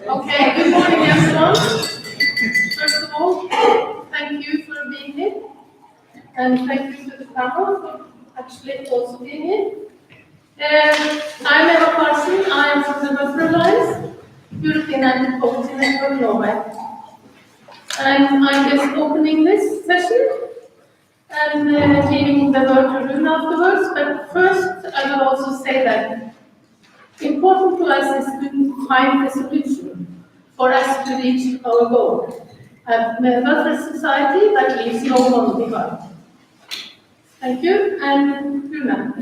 Okay, good morning everyone. First of all, thank you for being here. And thank you to the panel for actually also being here. I'm Eva Carson, I am from the Buffer Alliance, European Anti-Poverty Network Norway. And I'm just opening this session and giving the word to Rune afterwards. But first, I will also say that important to us is to find a solution for us to reach our goal. A welfare society that leaves no one behind. Thank you, and Rune.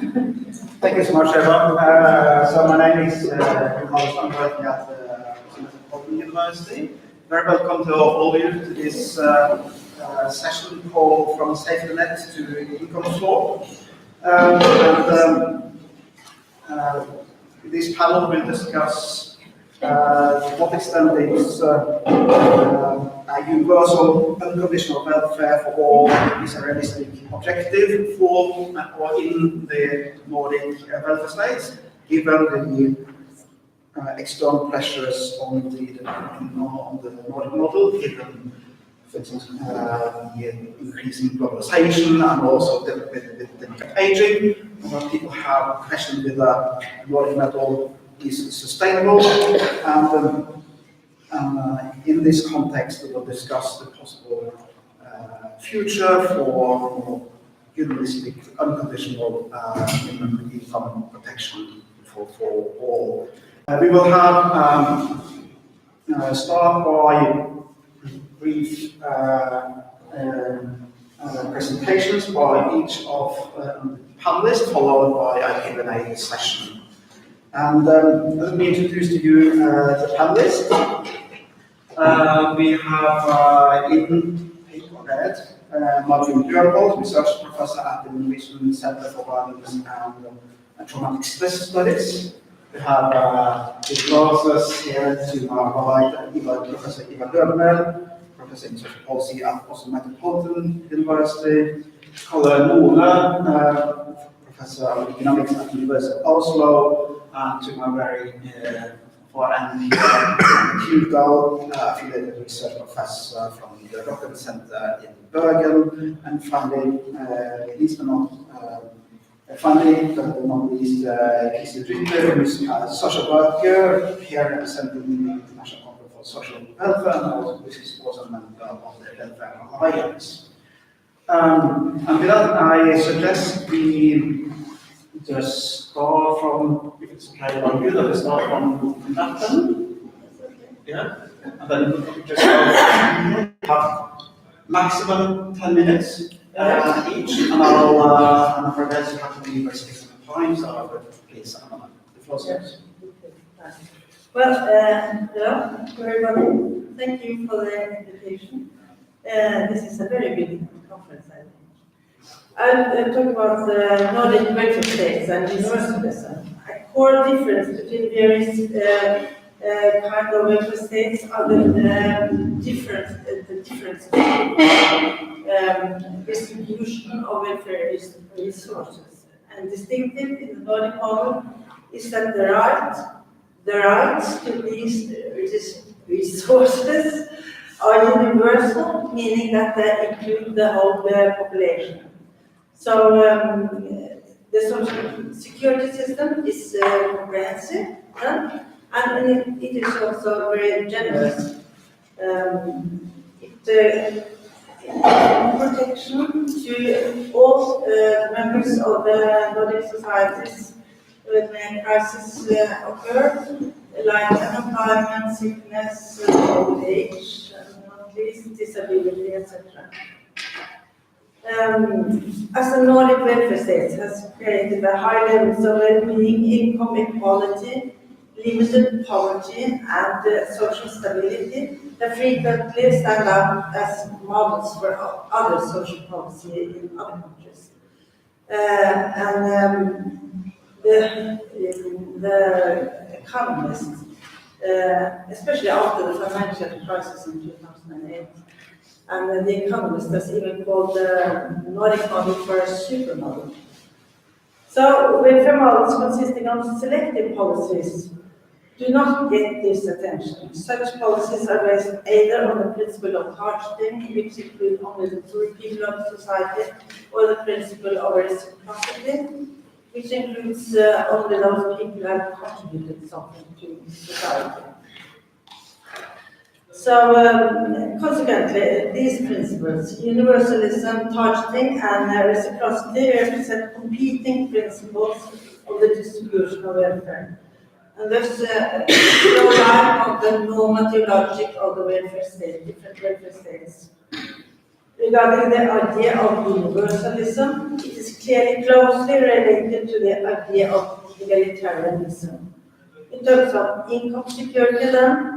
Thank you so much, Eva. So my name is Rune. I'm working at the Metropolitan University. Very welcome to all of you to this session called From Safety Net to Income Floor. This panel will discuss to what extent is a universal unconditional welfare for all is a realistic objective for or in the Nordic welfare states, given the external pressures on the Nordic model, given, for instance, the increasing globalization and also the aging. People have questioned whether the Nordic model is sustainable, and in this context, we will discuss the possible future for realistic, unconditional minimum income protection for all. We will have start by brief presentations by each of the panelists, followed by a Q&A session. And let me introduce to you the panelists. We have in red Martin Bjørnvold, research professor at the Norwegian Center for Violence and Traumatic Stress Studies. We have the closest here to our right, Professor Ivar Løvemel, Professor in Social Policy at Oslo Metropolitan University, Kalle Nore, Professor of Economics at the University of Oslo, and to my very far end, Kjudal, affiliated research professor from the Rocket Center in Bergen, and finally, but not least, Kristin Rytter, who's a social worker here representing the International Conference for Social Welfare, and also which is also a member of the Welfare Alliance. And with that, I suggest we just start from, if it's okay about you, that we start from that then. Yeah? And then just have maximum 10 minutes each, and I'll for that you have to be very strict on time, so please, the floor is yours. Well, hello everybody. Thank you for the invitation. This is a very big conference, I think. I'll talk about the Nordic welfare states and universalism. A core difference between various kind of welfare states are the difference distribution of welfare resources. And distinctive in the Nordic model is that the rights to these resources are universal, meaning that they include the whole population. So the social security system is comprehensive, and it is also very generous. It protection to all members of the Nordic societies when a crisis occurs, like unemployment, sickness, old age, not least disability, etc. As the Nordic welfare state has created a high levels of well-being, income equality, limited poverty, and social stability that frequently stand out as models for other social policy in other countries. The economists, especially after the financial crisis in 2008, and the economist has even called the Nordic model for a supermodel. So, welfare models consisting of selective policies do not get this attention. Such policies are based either on the principle of targeting, which include only the poor people of society, or the principle of reciprocity, which includes only those people who have contributed something to society. So, consequently, these principles, universalism, targeting, and reciprocity, represent competing principles of the distribution of welfare. And thus, no line of the normative logic of the welfare state, different welfare states. Regarding the idea of universalism, it is clearly closely related to the idea of egalitarianism. In terms of income security, then,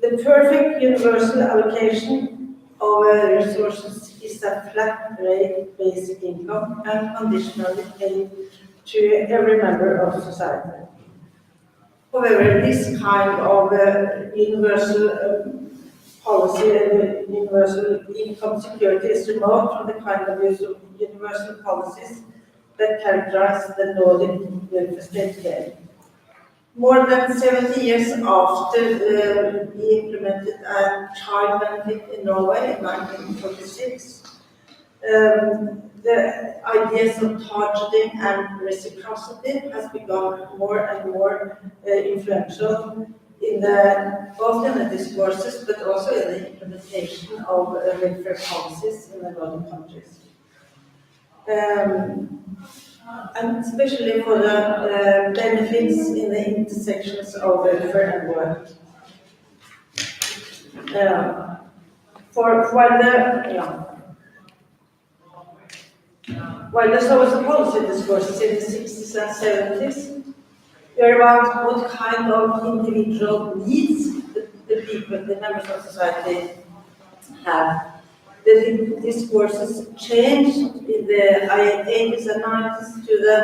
the perfect universal allocation of resources is a flat rate basic income unconditionally paid to every member of society. However, this kind of universal policy, universal income security is remote from the kind of universal policies that characterize the Nordic welfare state today. More than 70 years after we implemented a child benefit in Norway in 1946, the ideas of targeting and reciprocity has become more and more influential in both in the discourses but also in the implementation of welfare policies in the Nordic countries. And especially for the benefits in the intersections of welfare and work. While the social policy discourses in the 60s and 70s were about what kind of individual needs the people, the members of society have, the discourses changed in the 80s and 90s to the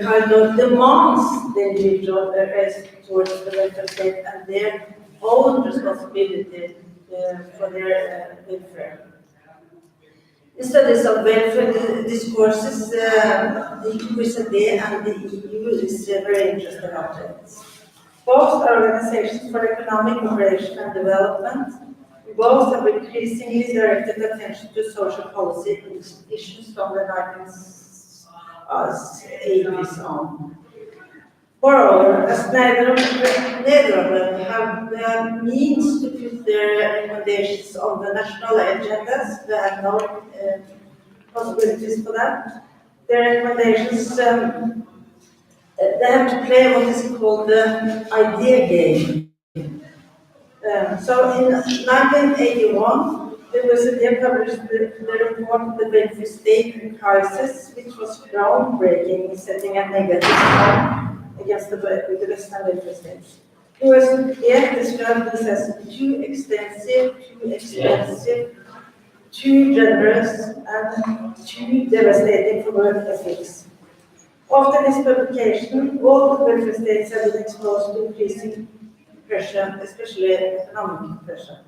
kind of demands the individual raised towards the welfare state and their own responsibility for their welfare. In studies of welfare discourses, the OECD and the EU is very interesting objects. Both are organizations for economic cooperation and development. Both have increasingly directed attention to social policy issues from the 1980s on. Moreover, as neither of them have the means to put their recommendations on the national agendas, they have no possibilities for that. Their recommendations, they have to play what is called the idea game. So in 1981, the OECD published the report The Welfare State in Crisis, which was groundbreaking in setting a negative tone against the Western welfare states. The OECD described this as too extensive, too expensive, too generous, and too devastating for work ethics. After this publication, all the welfare states have been exposed to increasing pressure, especially economic pressure.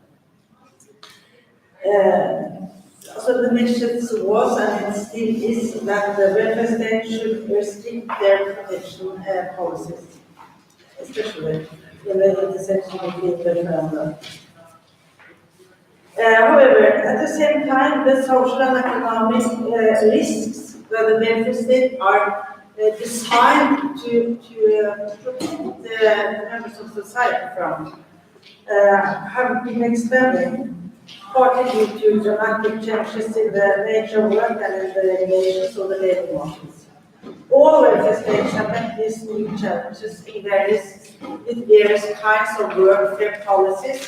So the message was, and it still is, that the welfare state should restrict their protection policies, especially in the intersection between welfare and work. However, at the same time, the social and economic risks that the welfare state are designed to protect the members of society from have been expanding, partly due to dramatic changes in the nature of work and in the regulations of the labor markets. All welfare states have met these new challenges with various kinds of welfare policies,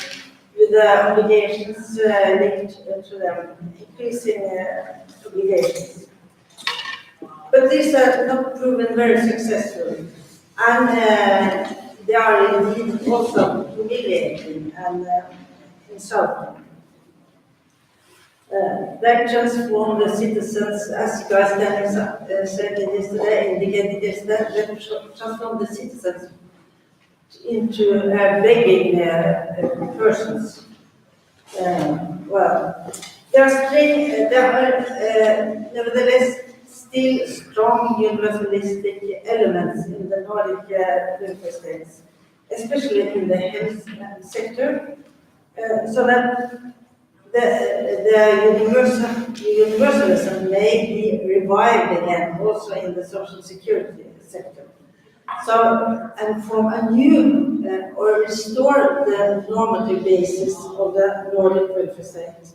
with the obligations linked to them, increasing obligations. But these are not proven very successful, and they are indeed also humiliating and insulting. They transform the citizens, as guys said yesterday, indicated yesterday, they transform the citizens into begging persons. Well, there are nevertheless still strong universalistic elements in the Nordic welfare states, especially in the health sector, so that the universalism may be revived again also in the social security sector. So, and form a new or restore the normative basis of the Nordic welfare state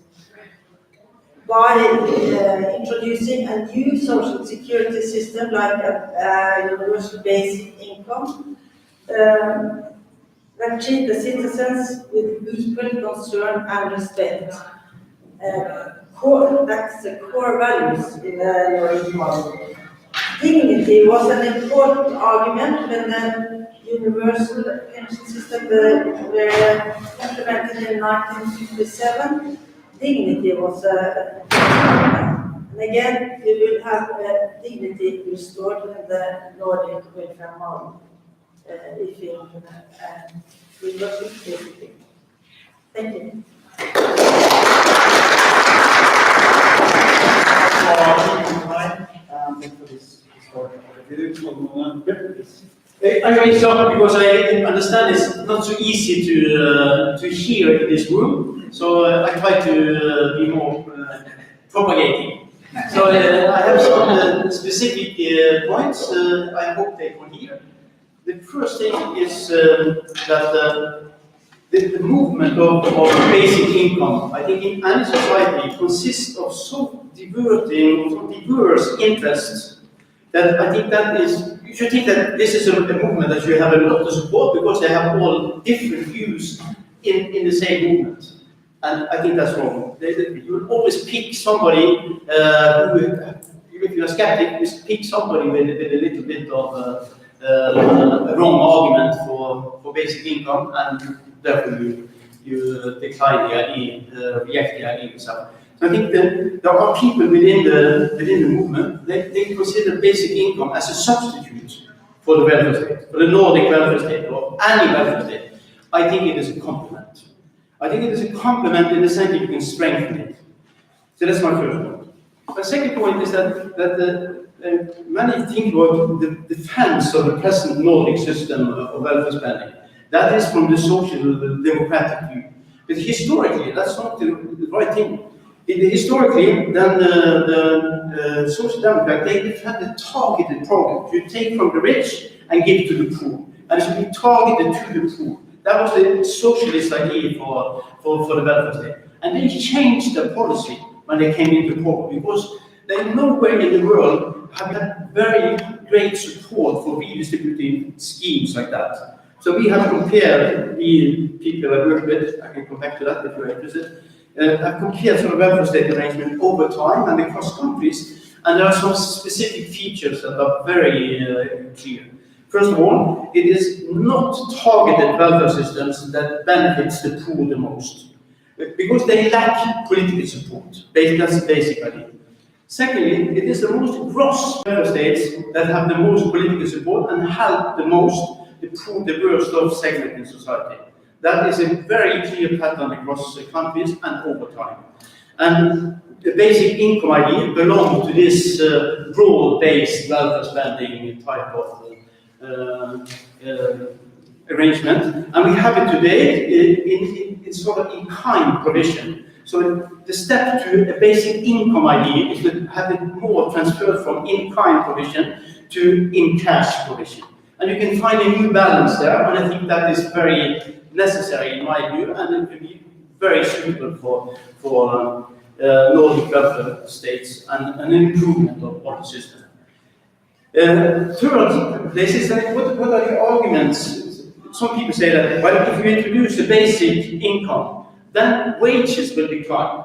by introducing a new social security system like a universal basic income that treat the citizens with equal concern and respect. That's the core values in the Nordic model. Dignity was an important argument when the universal pension system were implemented in 1957. Dignity was and again, we will have dignity restored in the Nordic welfare model if we implement we work with basically. Thank you. Thank you for this I raised up because I understand it's not so easy to hear in this room, so I try to be more propagating. So I have some specific points I hope they can hear. The first thing is that the movement of basic income, I think in any society, consists of so diverse interests that I think that is, you should think that this is a movement that you have a lot of support because they have all different views in the same movement. And I think that's wrong. You will always pick somebody who, if you're a skeptic, you pick somebody with a little bit of a wrong argument for basic income, and therefore you decline the idea, reject the idea yourself. So I think that there are people within the movement, they consider basic income as a substitute for the welfare state, for the Nordic welfare state, or any welfare state. I think it is a complement. I think it is a complement in the sense that you can strengthen it. So that's my first point. My second point is that many think about the defense of the present Nordic system of welfare spending. That is from the social democratic view. But historically, that's not the right thing. Historically, then the social democrats, they had a targeted program. You take from the rich and give to the poor. And it should be targeted to the poor. That was the socialist idea for the welfare state. And they changed their policy when they came into power, because they nowhere in the world have had very great support for redistributive schemes like that. So we have compared, the people I work with, I can come back to that if you're interested, I've compared sort of welfare state arrangement over time and across countries, and there are some specific features that are very clear. First of all, it is not targeted welfare systems that benefits the poor the most. because they lack political support. That's basically. Secondly, it is the most gross member states that have the most political support and help the most the poor, the worst off segment in society. That is a very clear pattern across the countries and over time. And the basic income idea belongs to this broad-based welfare spending type of arrangement, and we have it today in sort of in-kind provision. So the step to a basic income idea is to have it more transferred from in-kind provision to in-cash provision. And you can find a new balance there, and I think that is very necessary in my view, and it will be very suitable for Nordic welfare states and an improvement of the system. Third, this is what are the arguments? Some people say that, well, if you introduce a basic income, then wages will decline.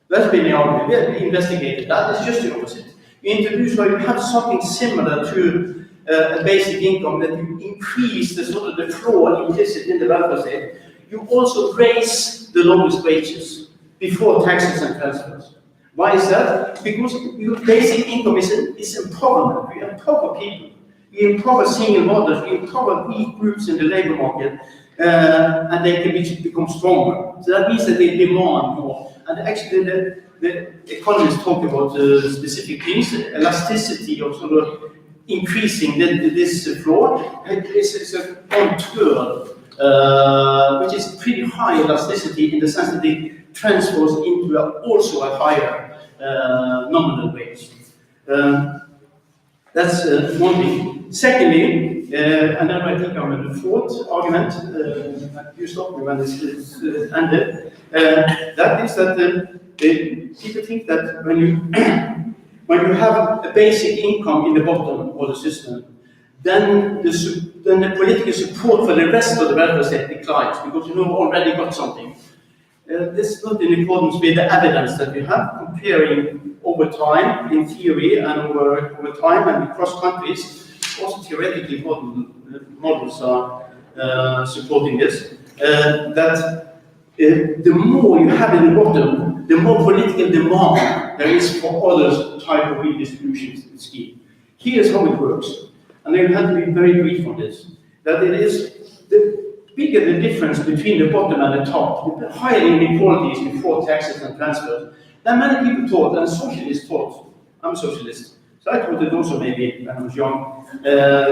That's been the argument. We have investigated that. It's just the opposite. You introduce, or you have something similar to a basic income, that you increase the sort of the floor implicit in the welfare state. You also raise the lowest wages before taxes and transfers. Why is that? Because your basic income is empowerment. We empower people. We empower single mothers. We empower weak groups in the labor market, and they can become stronger. So that means that they demand more. And actually, the economists talk about specific things, elasticity of sort of increasing this floor. This is a contour, which is pretty high elasticity in the sense that it transfers into also a higher nominal wage. That's one thing. Secondly, and then I think I'm in the fourth argument, you stop me when this is ended, that is that people think that when you have a basic income in the bottom of the system, then the political support for the rest of the welfare state declines, because you know already got something. This is not in accordance with the evidence that we have, comparing over time, in theory, and over time, and across countries. Also theoretically, models are supporting this. That the more you have in the bottom, the more political demand there is for other type of redistribution scheme. Here's how it works, and I have to be very brief on this. That it is the bigger the difference between the bottom and the top, the higher inequalities before taxes and transfers. Then many people thought, and socialists thought, I'm a socialist, so I thought it also maybe when I was young,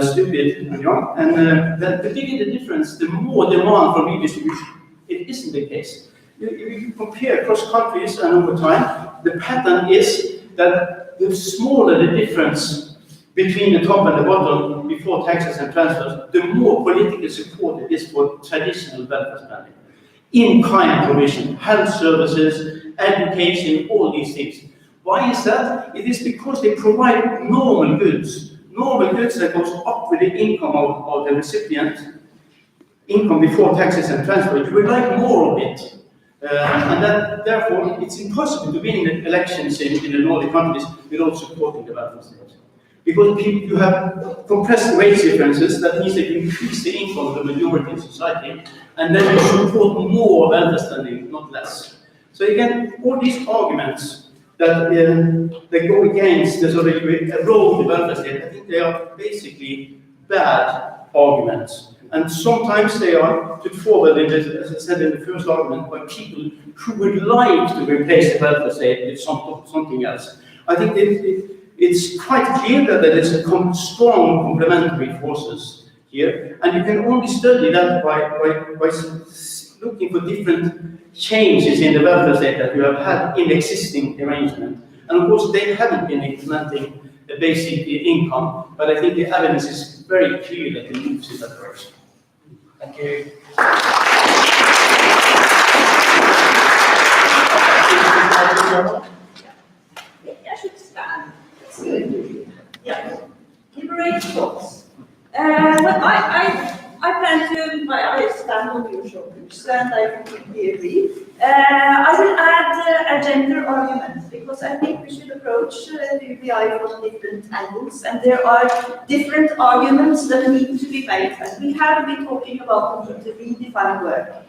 stupid and young, and that the bigger the difference, the more demand for redistribution. It isn't the case. You compare across countries and over time, the pattern is that the smaller the difference between the top and the bottom before taxes and transfers, the more political support it is for traditional welfare spending. In-kind provision, health services, education, all these things. Why is that? It is because they provide normal goods that goes up with the income of the recipient, income before taxes and transfers. You would like more of it. And that, therefore, it's impossible to win elections in the Nordic countries without supporting the welfare state. Because you have compressed wage differences, that means that you increase the income of the majority in society, and then you support more welfare spending, not less. So again, all these arguments that they go against the sort of erode the welfare state, I think they are basically bad arguments. And sometimes they are put forward, as I said in the first argument, by people who would like to replace the welfare state with something else. I think it's quite clear that there is a strong complementary forces here, and you can only study that by looking for different changes in the welfare state that you have had in existing arrangement. And of course, they haven't been implementing the basic income, but I think the evidence is very clear that it moves in that direction. Thank you. I should stand. It's good. Yeah. Liberate thoughts. Well, I plan to, I stand on your shoulders, and I completely agree. I will add a gender argument, because I think we should approach the UBI from different angles, and there are different arguments that need to be made, and we have been talking about the need to redefine work.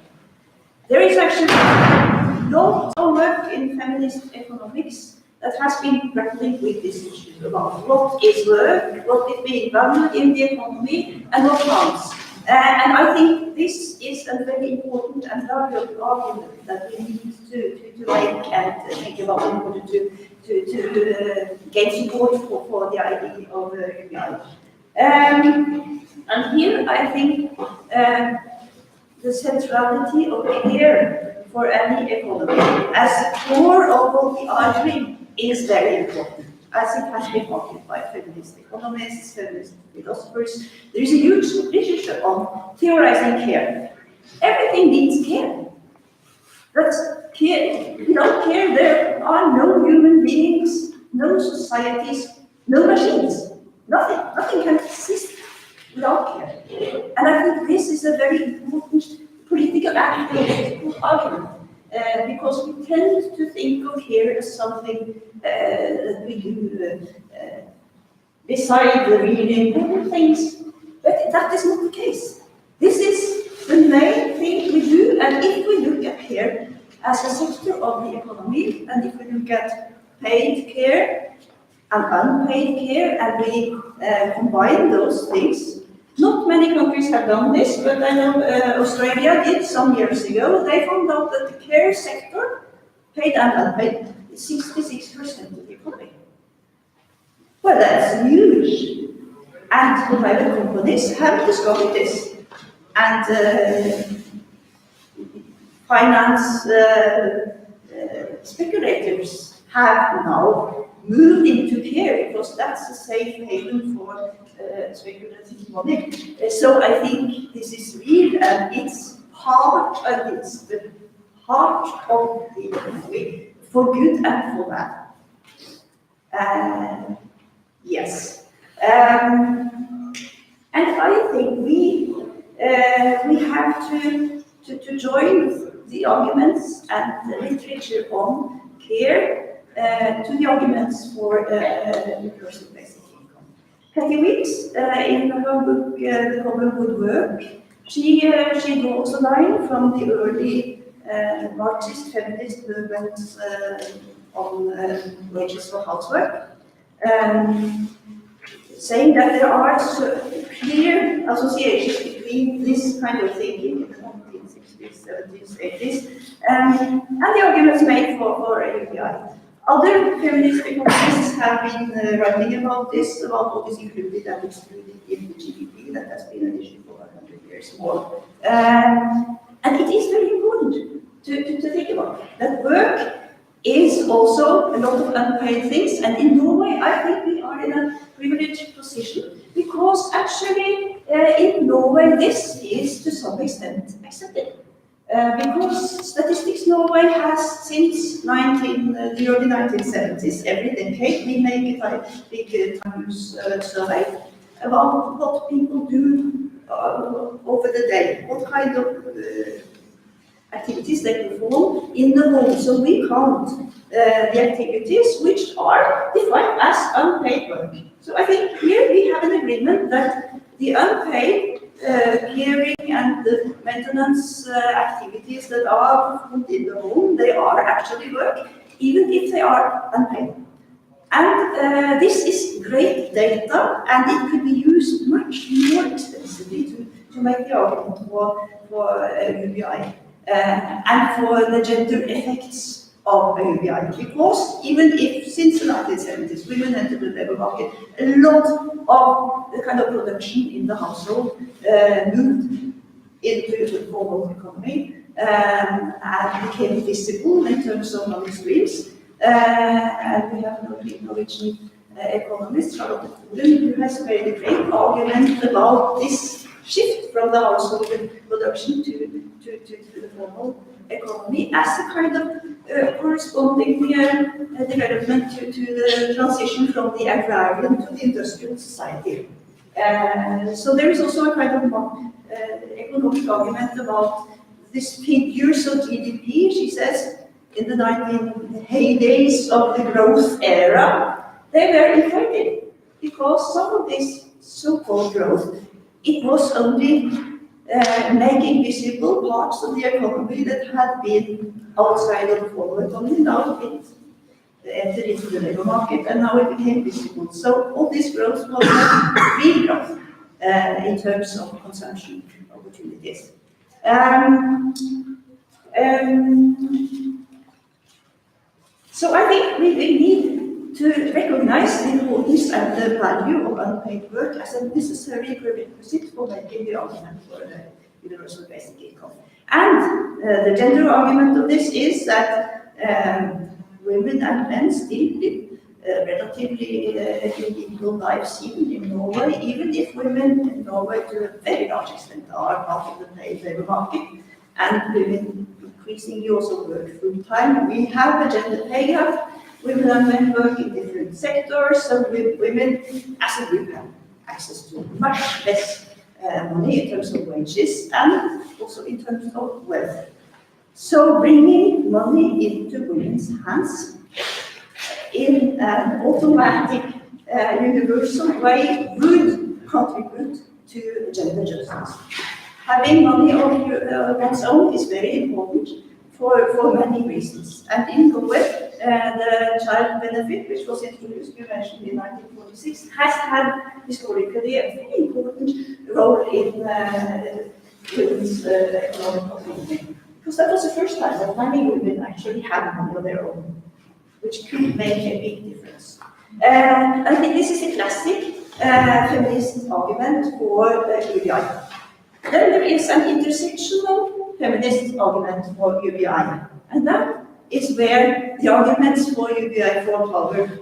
There is actually a lot of work in feminist economics that has been grappling with this issue about what is work, what is being valued in the economy, and what counts. And I think this is a very important and valuable argument that we need to make and think about in order to gain support for the idea of UBI. And here I think the centrality of care for any economy as the core of what we are doing is very important, as it has been argued by feminist economists, feminist philosophers. There is a huge literature on theorizing care. Everything needs care. But care, without care, there are no human beings, no societies, no machines. Nothing can exist without care. And I think this is a very important political and political argument. Because we tend to think of care as something that we do beside the really important things, but that is not the case. This is the main thing we do, and if we look at care as a sector of the economy, and if we look at paid care and unpaid care, and we combine those things. Not many countries have done this, but I know Australia did some years ago. They found out that the care sector, paid and unpaid, is 66% of the economy. Well, that's huge. And the private companies have discovered this. And finance speculators have now moved into care because that's a safe haven for speculative money. So I think this is real, and it's part, and it's the heart of the economy, for good and for bad. Yes. And I think we have to join the arguments and the literature on care to the arguments for universal basic income. Kathy Weeks, in her book The Common Good Work, she draws a line from the early Marxist feminist movements on wages for housework, saying that there are clear associations between this kind of thinking in the 1960s, 70s, 80s, and the arguments made for UBI. Other feminist economists have been writing about this, about what is included and excluded in the GDP. That has been an issue for 100 years more. And it is very important to think about that work is also a lot of unpaid things. And in Norway, I think we are in a privileged position because actually in Norway this is to some extent accepted. Because Statistics Norway has since the early 1970s, every decade, we make a big time-use survey about what people do over the day, what kind of activities they perform in the home. So we count the activities which are defined as unpaid work. So I think here we have an agreement that the unpaid caring and the maintenance activities that are performed in the home, they are actually work, even if they are unpaid. And this is great data, and it could be used much more extensively to make the argument for UBI and for the gender effects of UBI. Because even if since the 1970s women entered the labour market, a lot of the kind of production in the household moved into the formal economy and became visible in terms of money streams. And we have an Norwegian economist, Charlotte Koren, who has made a great argument about this shift from the household production to the formal economy as a kind of corresponding development to the transition from the agrarian to the industrial society. So there is also a kind of economic argument about this figures of GDP. She says in the 19 heydays of the growth era, they were inflated because some of this so-called growth, it was only making visible parts of the economy that had been outside of the formal economy. Now it entered into the labor market and now it became visible. So all this growth was not real growth in terms of consumption opportunities. So I think we need to recognize the importance and the value of unpaid work as a necessary prerequisite for making the argument for the universal basic income. And the gender argument of this is that women and men still live relatively equal lives even in Norway, even if women in Norway to a very large extent are part of the paid labor market, and women increasingly also work full time. We have a gender pay gap. Women and men work in different sectors, so women as a group have access to much less money in terms of wages and also in terms of wealth. So bringing money into women's hands in an automatic, universal way would contribute to gender justice. Having money of one's own is very important for many reasons. And in Norway, the child benefit, which was introduced, you mentioned, in 1946, has had historically a very important role in women's economic autonomy. Because that was the first time that many women actually had money of their own, which could make a big difference. I think this is a classic feminist argument for UBI. Then there is an intersectional feminist argument for UBI, and that is where the arguments for UBI for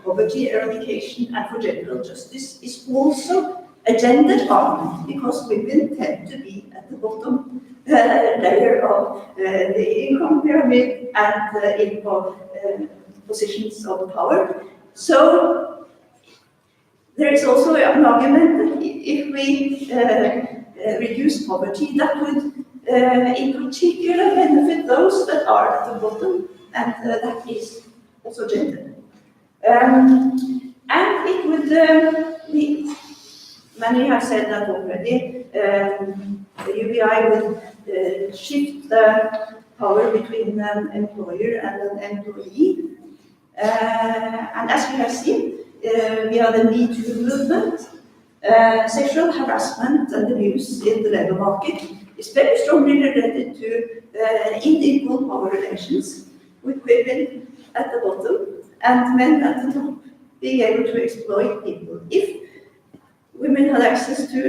poverty eradication and for general justice is also a gendered argument, because women tend to be at the bottom layer of the income pyramid and in positions of power. So there is also an argument that if we reduce poverty, that would in particular benefit those that are at the bottom, and that is also gender. And it would be, many have said that already, the UBI would shift the power between an employer and an employee. And as we have seen, via the Me Too movement, sexual harassment and abuse in the labor market is very strongly related to unequal power relations, with women at the bottom and men at the top being able to exploit people. If women had access to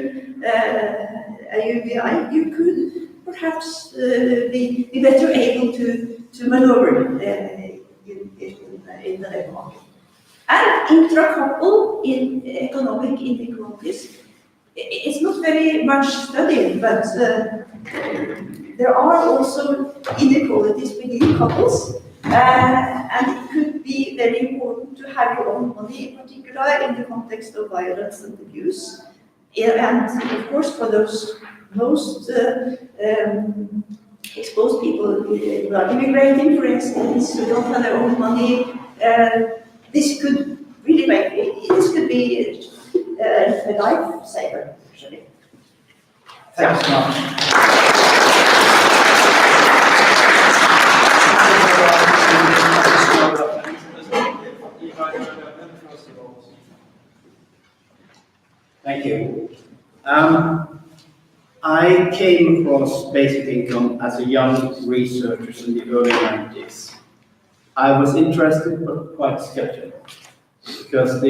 a UBI, you could perhaps be better able to maneuver in the labor market. And intra-couple in economic inequalities, it's not very much studied, but there are also inequalities within couples, and it could be very important to have your own money, in particular in the context of violence and abuse. And of course, for those most exposed people who are immigrating, for instance, who don't have their own money, this could really this could be a lifesaver, actually. Thanks so much. Thank you. I came across basic income as a young researcher in the early 90s. I was interested but quite skeptical, because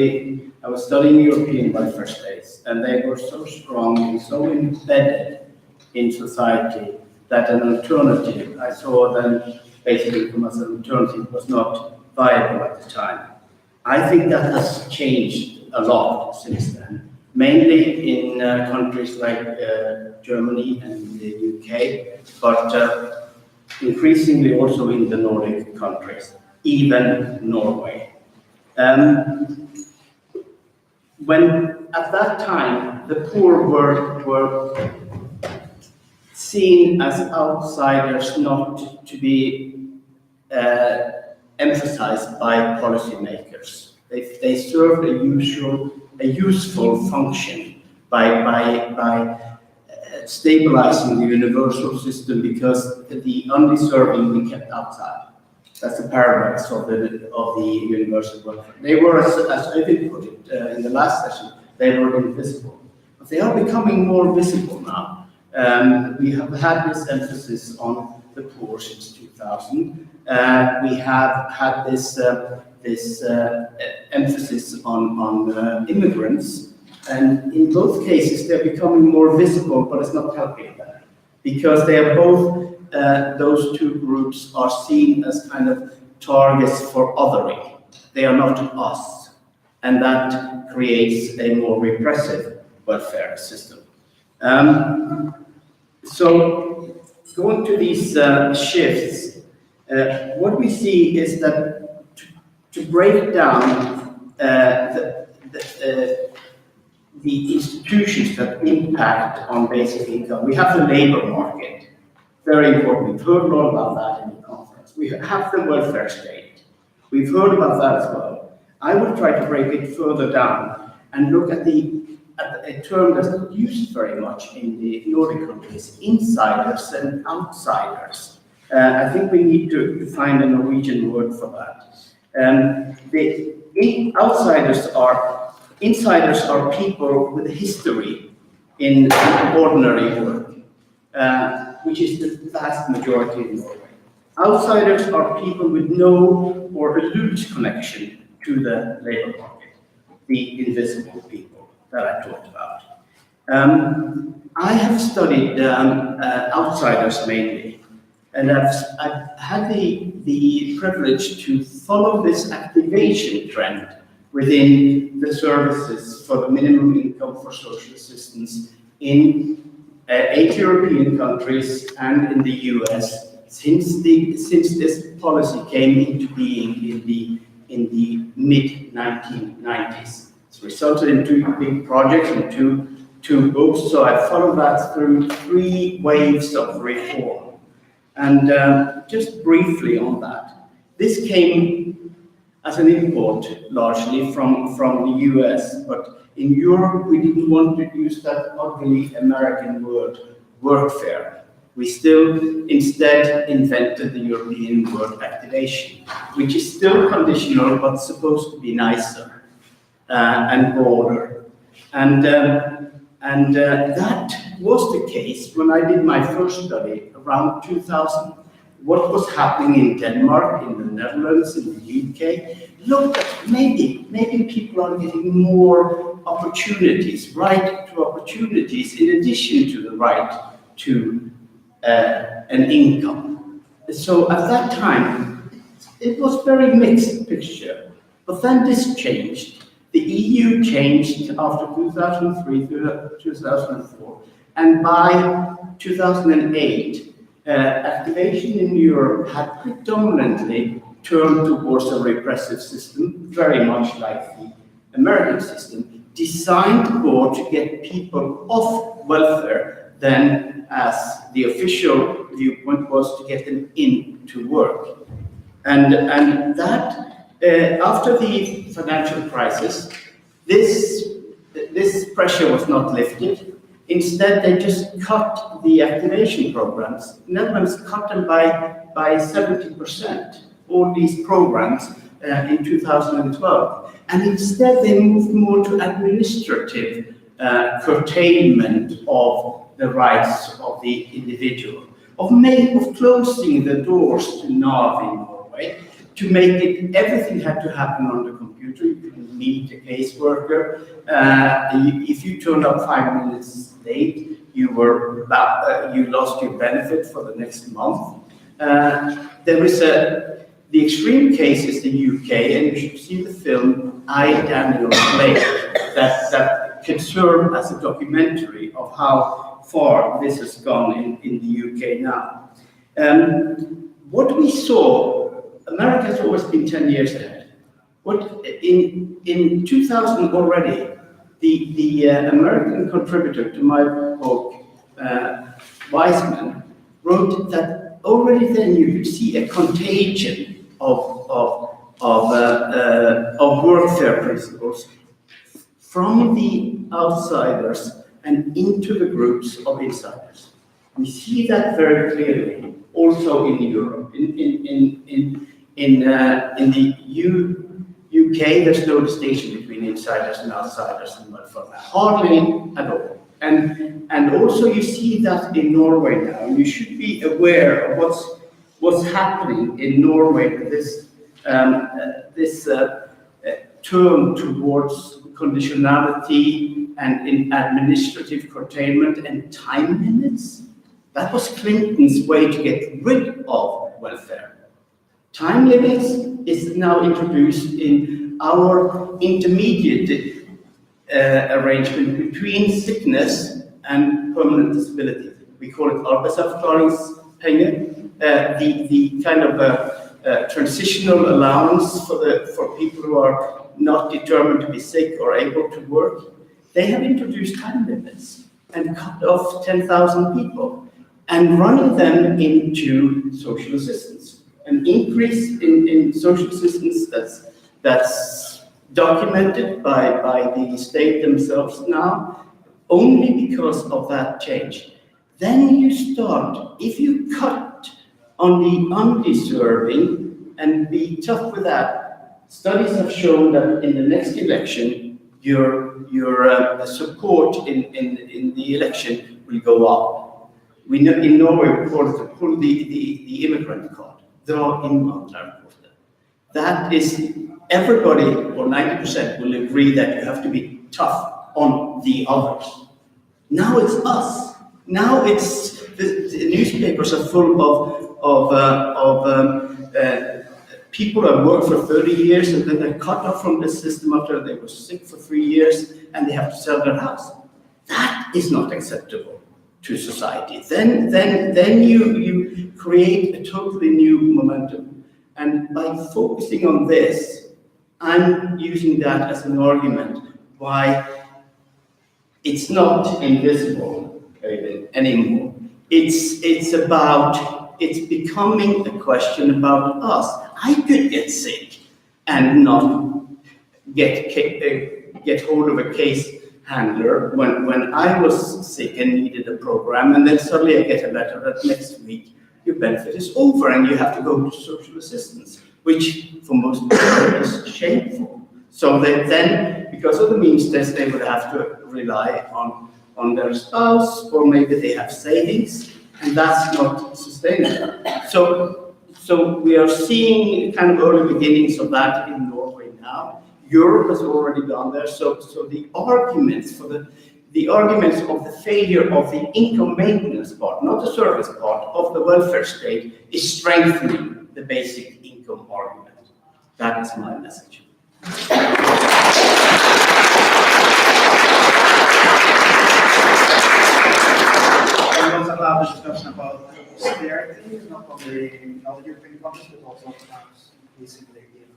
I was studying European welfare states, and they were so strong and so embedded in society that an alternative, I saw then basic income as an alternative, was not viable at the time. I think that has changed a lot since then, mainly in countries like Germany and the UK, but increasingly also in the Nordic countries, even Norway. When at that time the poor were seen as outsiders, not to be emphasized by policymakers. They served a useful function by stabilizing the universal system because the undeserving we kept outside. That's the paradox of the universal welfare. They were, as Øyvind put it in the last session, they were invisible. But they are becoming more visible now. We have had this emphasis on the poor since 2000. We have had this emphasis on immigrants, and in both cases they're becoming more visible, but it's not helping that because they are both. Those two groups are seen as kind of targets for othering. They are not us, and that creates a more repressive welfare system. So going to these shifts, what we see is that to break down the institutions that impact on basic income, we have the labor market. Very important. We've heard a lot about that in the conference. We have the welfare state. We've heard about that as well. I will try to break it further down and look at a term that's not used very much in the Nordic countries, insiders and outsiders. I think we need to find a Norwegian word for that. Insiders are people with a history in ordinary work. Which is the vast majority in Norway. Outsiders are people with no or a loose connection to the labor market, the invisible people that I talked about. I have studied outsiders mainly, and I've had the privilege to follow this activation trend within the services for the minimum income for social assistance in 8 European countries and in the US since this policy came into being in the mid-1990s. It's resulted in 2 big projects and two books. So I followed that through 3 waves of reform. And just briefly on that, this came as an import largely from the US, but in Europe, we didn't want to use that ugly American word, workfare. We still instead invented the European word activation, which is still conditional, but supposed to be nicer and broader. And that was the case when I did my first study around 2000. What was happening in Denmark, in the Netherlands, in the UK? Look, maybe people are getting more opportunities, right to opportunities, in addition to the right to an income. So at that time, it was very mixed picture. But then this changed. The EU changed after 2003 to 2004, and by 2008, activation in Europe had predominantly turned towards a repressive system, very much like the American system, designed more to get people off welfare than, as the official viewpoint was, to get them into work. And that, after the financial crisis, this pressure was not lifted. Instead, they just cut the activation programs. Netherlands cut them by 70%, all these programs in 2012. And instead, they moved more to administrative curtailment of the rights of the individual, of closing the doors to NAV in Norway, to make it, everything had to happen on the computer. You couldn't meet a caseworker. If you turned up 5 minutes late, you lost your benefit for the next month. There is the extreme case is the UK, and you should see the film I, Daniel Blake, that can serve as a documentary of how far this has gone in the UK now. What we saw, America has always been 10 years ahead. What in 2000 already, the American contributor to my book, Wiseman, wrote that already then you could see a contagion of workfare principles from the outsiders and into the groups of insiders. We see that very clearly also in Europe. In the UK, there's no distinction between insiders and outsiders in welfare, hardly at all. And also you see that in Norway now. You should be aware of what's happening in Norway with this turn towards conditionality and in administrative curtailment and time limits. That was Clinton's way to get rid of welfare. Time limits is now introduced in our intermediate arrangement between sickness and permanent disability. We call it arbeidsavklaringspenger, the kind of transitional allowance for people who are not determined to be sick or able to work. They have introduced time limits and cut off 10,000 people and running them into social assistance. An increase in social assistance that's documented by the state themselves now, only because of that change. Then you start, if you cut on the undeserving and be tough with that, studies have shown that in the next election, your support in the election will go up. We know, in Norway, we call it to pull the immigrant card. Dra innvandrerkortet. That is, everybody, or 90%, will agree that you have to be tough on the others. Now it's us. Now it's, the newspapers are full of people who have worked for 30 years and then they're cut off from the system after they were sick for 3 years and they have to sell their house. That is not acceptable to society. Then you create a totally new momentum. And by focusing on this, I'm using that as an argument why it's not invisible anymore. It's becoming a question about us. I could get sick and not get hold of a case handler when I was sick and needed a program, and then suddenly I get a letter that next week your benefit is over and you have to go to social assistance, which for most people is shameful. So then, because of the means test, they would have to rely on their spouse, or maybe they have savings, and that's not sustainable. So we are seeing kind of early beginnings of that in Norway now. Europe has already gone there. So the arguments the arguments of the failure of the income maintenance part, not the service part, of the welfare state is strengthening the basic income argument. That is my message. We also have a discussion about austerity, not only in other European countries, but also perhaps recently in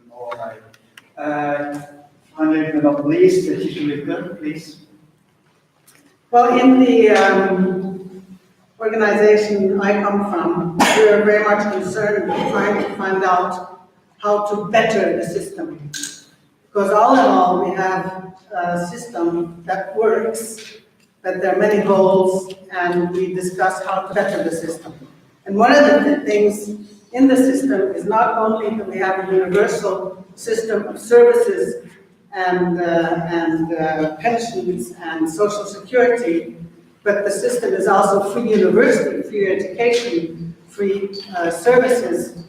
Norway. Finally, but not least, the teacher Lykke, please. Well, in the organization I come from, we are very much concerned with trying to find out how to better the system. Because all in all, we have a system that works, but there are many holes, and we discuss how to better the system. And one of the things in the system is not only that we have a universal system of services and pensions and social security, but the system is also free university, free education, free services,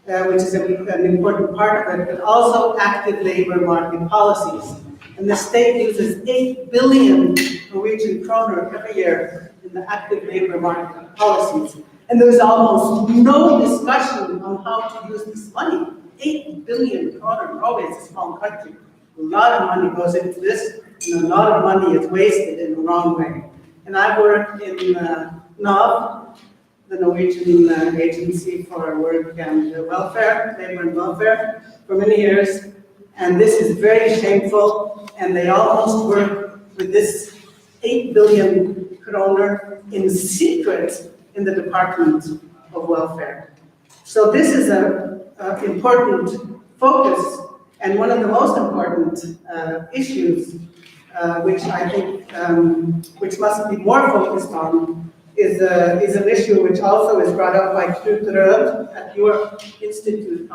which is an important part of it, but also active labor market policies. And the state uses 8 billion Norwegian kroner every year in the active labor market policies. And there's almost no discussion on how to use this money. 8 billion kroner. Norway is a small country. A lot of money goes into this, and a lot of money is wasted in the wrong way. And I worked in NAV, the Norwegian Agency for Work and Welfare, Labor and Welfare, for many years. And this is very shameful, and they almost work with this 8 billion kroner in secret in the Department of Welfare. So this is an important focus, and one of the most important issues which I think which must be more focused on, is an issue which also is brought up by Knut Rød at your institute,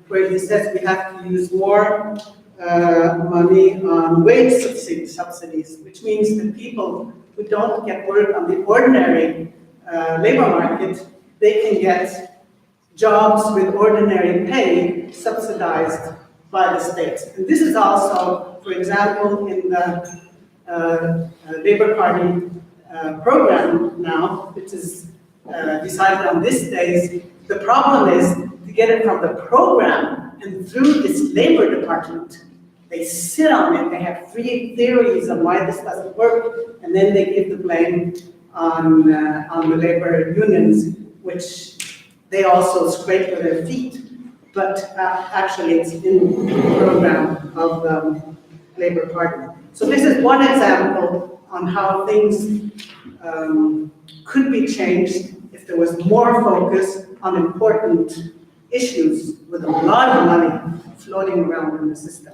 where he says we have to use more money on wage subsidies, which means that people who don't get work on the ordinary labor market, they can get jobs with ordinary pay subsidized by the state. And this is also, for example, in the Labour Party program now, which is decided on this days. The problem is to get it from the program and through this labor department. They sit on it, they have three theories on why this doesn't work, and then they give the blame on the labor unions, which they also scrape with their feet. But actually it's in the program of the Labour Party. So this is one example on how things could be changed if there was more focus on important issues with a lot of money floating around in the system.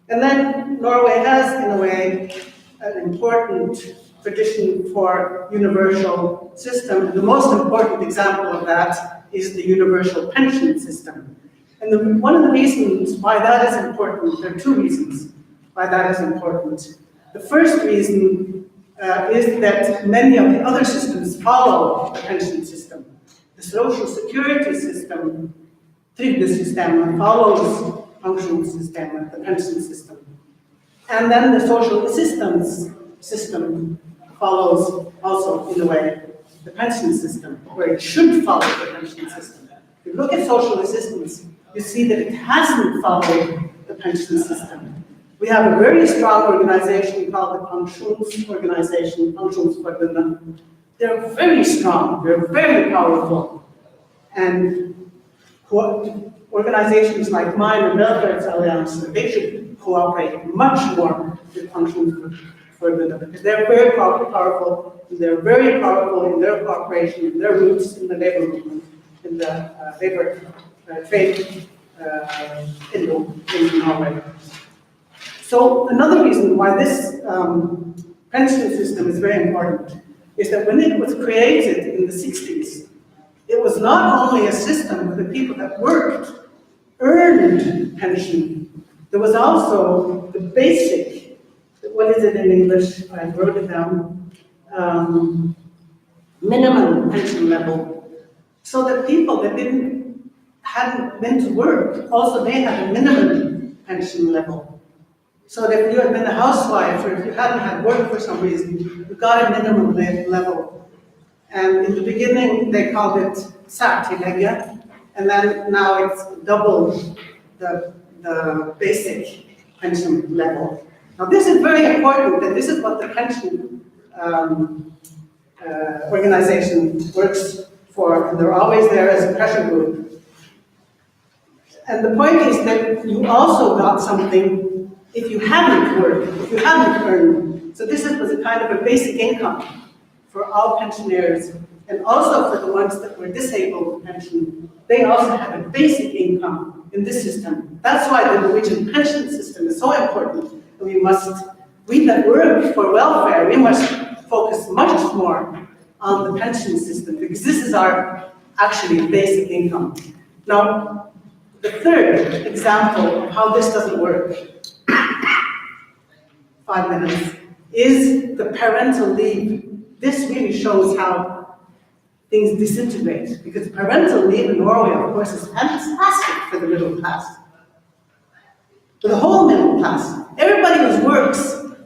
And then Norway has, in a way, an important tradition for universal system. And the most important example of that is the universal pension system. And one of the reasons why that is important, there are two reasons why that is important. The first reason is that many of the other systems follow the pension system. The social security system, trygdesystemet, follows pensjonssystemet, the pension system. And then the social assistance system follows also, in a way, the pension system, where it should follow the pension system. If you look at social assistance, you see that it hasn't followed the pension system. We have a very strong organization called the Pensions Organization, Pensjonsforbundet. They're very strong, they're very powerful. And organizations like mine and Velferdsalliansen, they should cooperate much more with Pensjonsforbundet because they're very powerful, and they're very powerful in their cooperation, in their roots in the labor movement, in the labor trade in Norway. So another reason why this pension system is very important is that when it was created in the 60s, it was not only a system where the people that worked earned pension, there was also the basic, what is it in English? I wrote it down, minimum pension level, so that people that hadn't been to work, also they had a minimum pension level. So that if you had been a housewife or if you hadn't had work for some reason, you got a minimum level. And in the beginning, they called it særtillegget, and then now it's double the basic pension level. Now this is very important, and this is what the pension organization works for, and they're always there as a pressure group. And the point is that you also got something if you hadn't worked, if you hadn't earned. So this was a kind of a basic income for all pensioners, and also for the ones that were disabled pension. They also had a basic income in this system. That's why the Norwegian pension system is so important. We that work for welfare, we must focus much more on the pension system, because this is our actually basic income. Now, the third example of how this doesn't work, 5 minutes, is the parental leave. This really shows how things disintegrate, because parental leave in Norway, of course, is fantastic for the middle class. For the whole middle class. Everybody who works,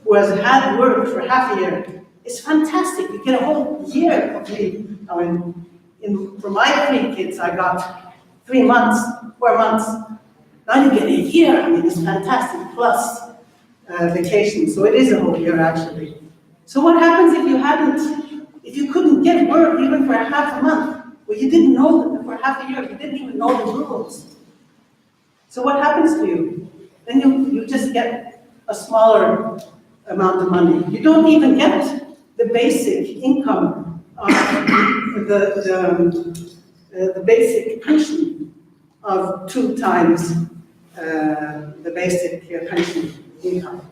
who has had work for half a year, it's fantastic. You get a whole year of leave. I mean, for my 3 kids, I got 3 months, 4 months. Now you get a year. I mean, it's fantastic. Plus vacation. So it is a whole year, actually. So what happens if you couldn't get work even for half a month? Well, you didn't know that for half a year. You didn't even know the rules. So what happens to you? Then you just get a smaller amount of money. You don't even get the basic income of the basic pension of 2 times the basic pension income.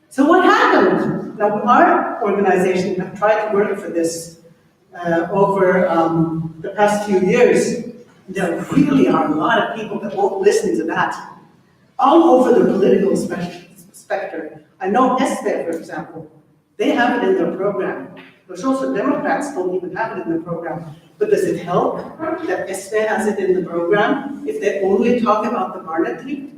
So what happened? Now, our organization have tried to work for this over the past few years. There really are a lot of people that won't listen to that, all over the political spectrum. I know SFE, for example, they have it in their program. The Social Democrats don't even have it in their program. But does it help that SFE has it in the program if they only talk about the monarchy?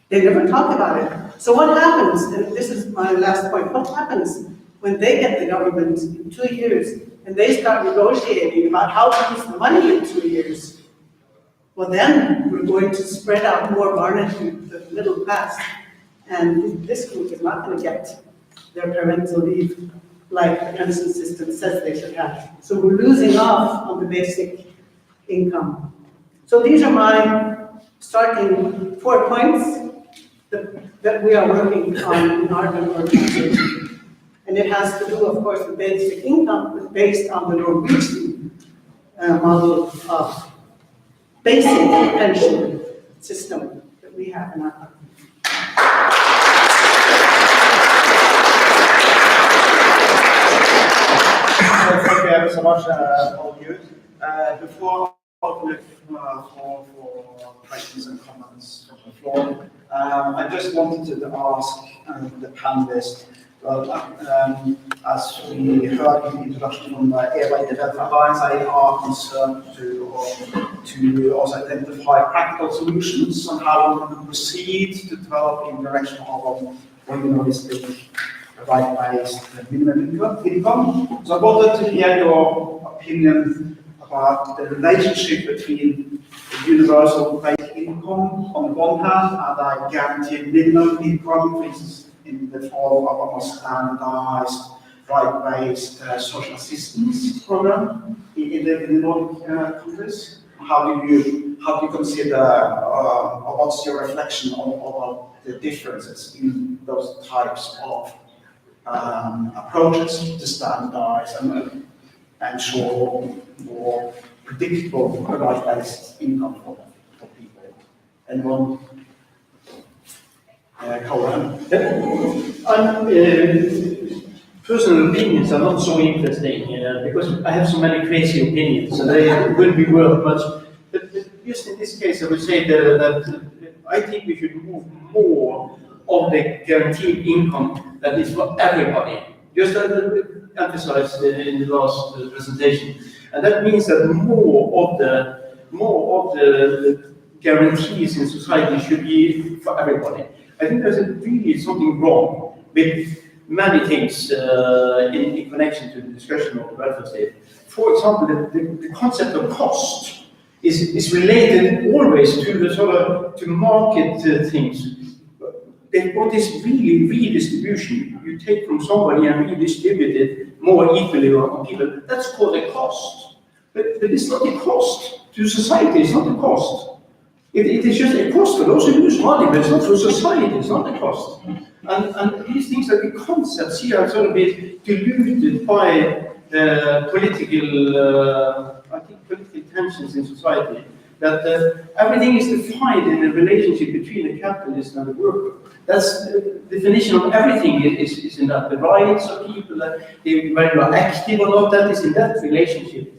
They never talk about it. So what happens, and this is my last point, what happens when they get the government in 2 years and they start negotiating about how to use the money in 2 years? Well, then we're going to spread out more monarchy to the middle class. And this group is not going to get their parental leave like the pension system says they should have. So we're losing off on the basic income. So these are my starting 4 points that we are working on in our organization. And it has to do, of course, with basic income, but based on the Norwegian model of basic pension system that we have in our country. Thank you ever so much, all of you. Before I open for questions and comments from the floor, I just wanted to ask the panelists, as we heard in the introduction from Eva in the Welfare Alliance, they are concerned to also identify practical solutions on how we can proceed to develop in the direction of a unionistic, right-based minimum income. So I wanted to hear your opinion about the relationship between the universal basic income on the one hand and a guaranteed minimum income, for instance, in the form of a more standardized, right-based social assistance program in the Nordic countries. How do you consider, or what's your reflection on the differences in those types of approaches to standardize and ensure more predictable, right-based income for people? Anyone? Personal opinions are not so interesting because I have so many crazy opinions, so they wouldn't be worth much. But just in this case, I would say that I think we should move more of the guaranteed income that is for everybody. Just as emphasized in the last presentation, and that means that more of the guarantees in society should be for everybody. I think there's really something wrong with many things in connection to the discussion of the welfare state. For example, the concept of cost is related always to the sort of to market things. What is really redistribution? You take from somebody and redistribute it more equally on people. That's called a cost. But it's not a cost to society. It's not a cost. It is just a cost for those who use money, but it's not for society. It's not a cost. And these things are the concepts here are sort of been diluted by political tensions in society. That everything is defined in a relationship between the capitalist and the worker. That's the definition of everything is in that. The rights of people, whether you are active or not, that is in that relationship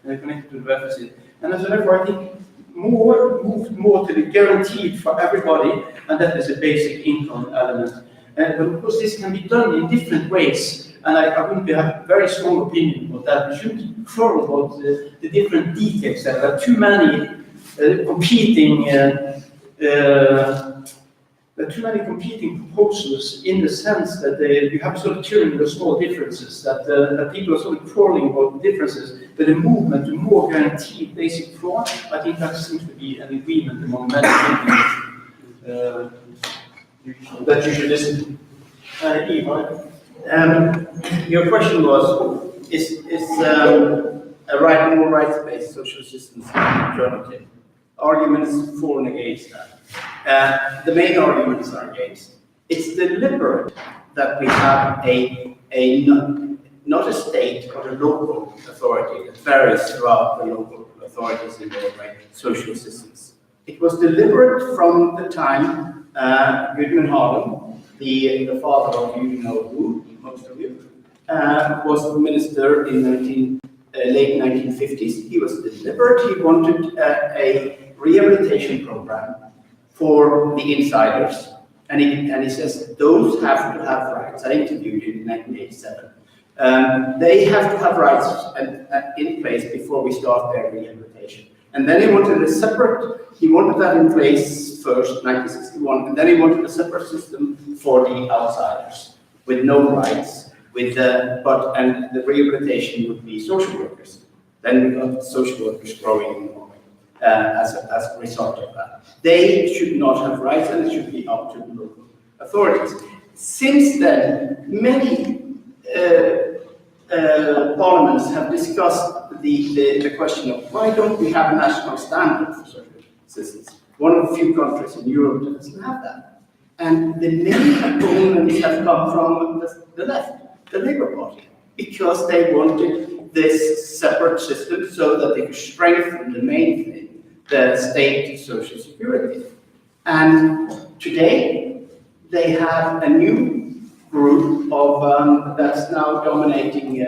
connected to the welfare state. And so therefore I think moved more to the guaranteed for everybody, and that is a basic income element. But of course this can be done in different ways, and I wouldn't have a very strong opinion about that. We shouldn't quarrel about the different details. There are too many competing proposals in the sense that you have sort of tyranny of small differences, that people are sort of quarreling about the differences, but the movement to more guaranteed basic floor, I think that seems to be an agreement among many people that you should listen to. Eva, your question was, is a more rights-based social systems an alternative? Arguments for and against that. The main arguments are against. It's deliberate that we have not a state, but a local authority that varies throughout the local authorities in Norway, social systems. It was deliberate from the time Gudmund Harlem the father of you know who, most of you, was the minister in late 1950s. He was deliberate. He wanted a rehabilitation program for the insiders, and he says those have to have rights. I interviewed him in 1987. They have to have rights in place before we start their rehabilitation. And then he wanted that in place first, 1961, and then he wanted a separate system for the outsiders with no rights, and the rehabilitation would be social workers. Then we got social workers growing in Norway as a result of that. They should not have rights, and it should be up to the local authorities. Since then, many parliaments have discussed the question of why don't we have a national standard for social assistance? One of the few countries in Europe that doesn't have that. And the main opponents have come from the left, the Labour Party, because they wanted this separate system so that they could strengthen the main thing, the state social security. And today, they have a new group of that's now dominating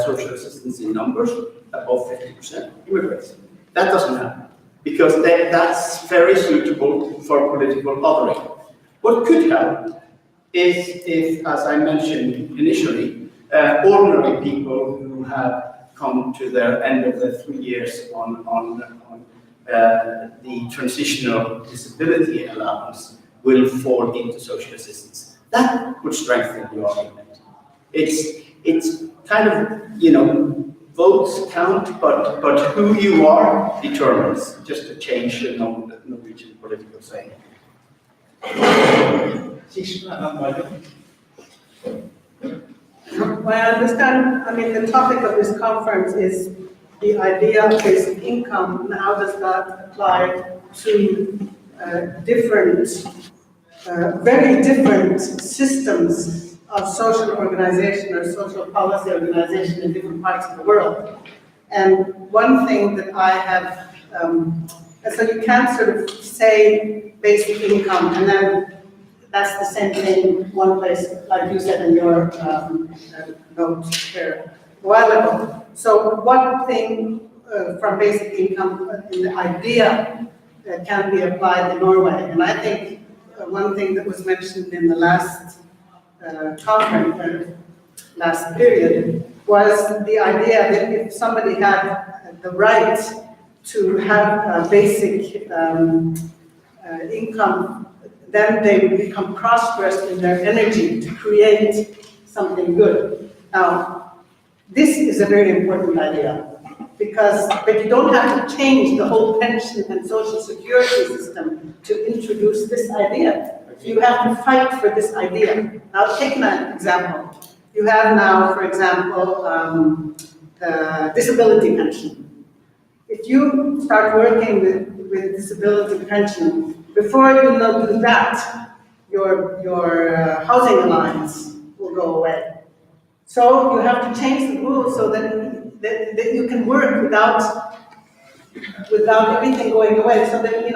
social assistance in numbers, above 50% immigrants. That doesn't happen because that's very suitable for political othering. What could help is if, as I mentioned initially, ordinary people who have come to their end of their 3 years on the transitional disability allowance will fall into social assistance. That would strengthen the argument. It's kind of, votes count, but who you are determines, just to change the Norwegian political saying. Well, I understand, the topic of this conference is the idea of basic income, and how does that apply to very different systems of social organization or social policy organization in different parts of the world. And one thing that I have, so you can't sort of say basic income and then that's the same thing one place, like you said in your note there a while ago. So one thing from basic income in the idea can be applied in Norway. And I think one thing that was mentioned in the last conference, last period, was the idea that if somebody had the right to have a basic income, then they would become prosperous in their energy to create something good. Now, this is a very important idea, but you don't have to change the whole pension and social security system to introduce this idea. You have to fight for this idea. I'll take an example. You have now, for example, the disability pension. If you start working with disability pension, before you do that, your housing allowance will go away. So you have to change the rules so that you can work without everything going away, so that you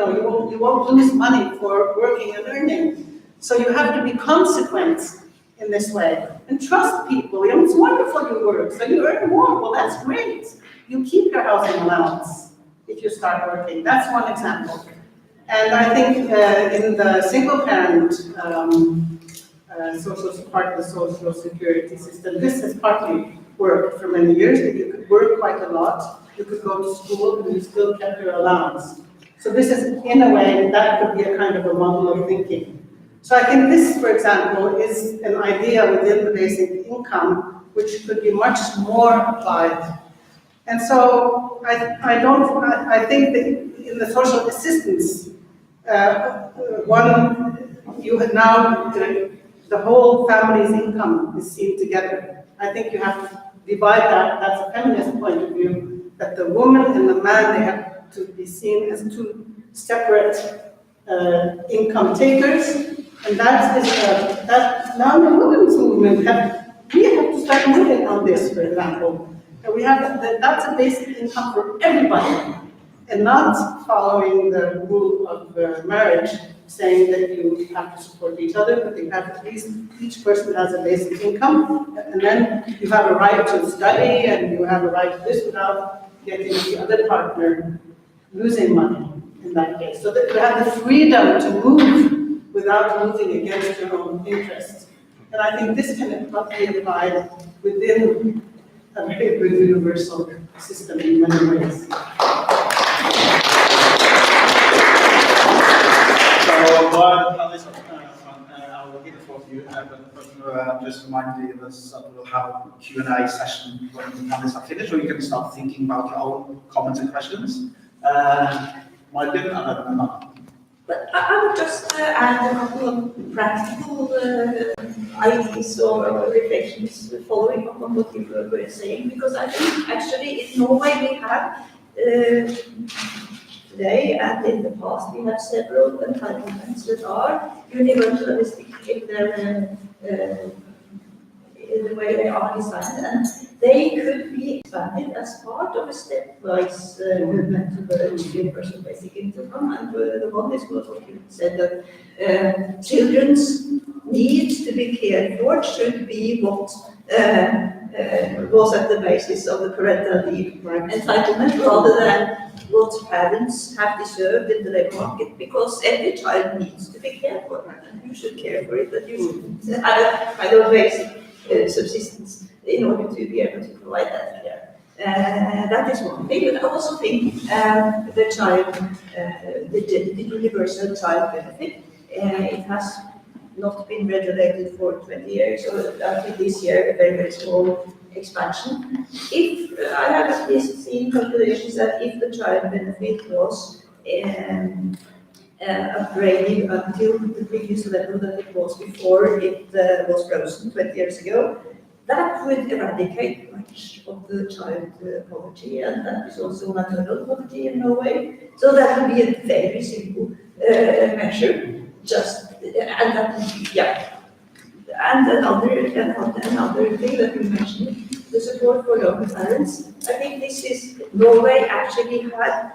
won't lose money for working and earning. So you have to be consequent in this way and trust people. It's wonderful you work, so you earn more. Well, that's great. You keep your housing allowance if you start working. That's one example. And I think in the single-parent part of the social security system, this has partly worked for many years. That you could work quite a lot, you could go to school, and you still kept your allowance. So this is, in a way, that could be a kind of a model of thinking. So I think this, for example, is an idea within the basic income which could be much more applied. And so I think that in the social assistance, you have now the whole family's income is seen together. I think you have to divide that. That's a feminist point of view, that the woman and the man, they have to be seen as two separate income takers. And that now the women's movement we have to start moving on this, for example. And that's a basic income for everybody, and not following the rule of marriage saying that you have to support each other, but you have at least each person has a basic income, and then you have a right to study and you have a right to this without getting the other partner losing money in that case. So that you have the freedom to move without moving against your own interests. And I think this can be applied within a very good universal system in many ways. So, while the panelists I will give the floor to you, but just remind the others that we'll have a Q&A session when the panelists are finished, or you can start thinking about your own comments and questions. Martin, and then Anna. But I would just add a couple of practical ideas or reflections following up on what you were saying, because I think actually in Norway we have today and in the past we have several entitlements that are universalistic in the way they are designed, and they could be expanded as part of a stepwise movement towards universal basic income. And the one is what you said, that children's needs to be cared for should be what was at the basis of the parental leave entitlement, rather than what parents have deserved in the labor market, because every child needs to be cared for, and you should care for it, but you should have a kind of basic subsistence in order to be able to provide that care. That is one thing, but I also think the universal child benefit, it has not been regulated for 20 years, or until this year, a very, very small expansion. If I have at least seen calculations that if the child benefit was upgraded until the previous level that it was before it was frozen 20 years ago, that would eradicate much of the child poverty, and that is also maternal poverty in Norway. So that would be a very simple measure. And that, yeah. And another thing that you mentioned, the support for young parents. I think this is, Norway actually had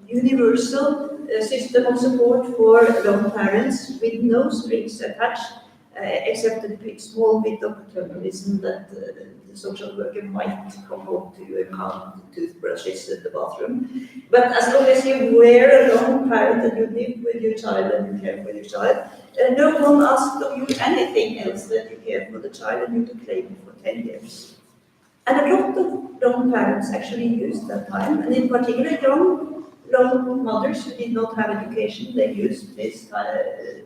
universal system of support for young parents with no strings attached, except a small bit of paternalism that the social worker might come home to count toothbrushes in the bathroom. But as long as you were a young parent and you live with your child and you care for your child, no one asked of you anything else than you care for the child, and you could claim it for 10 years. And a lot of young parents actually used that time, and in particular young mothers who did not have education, they used this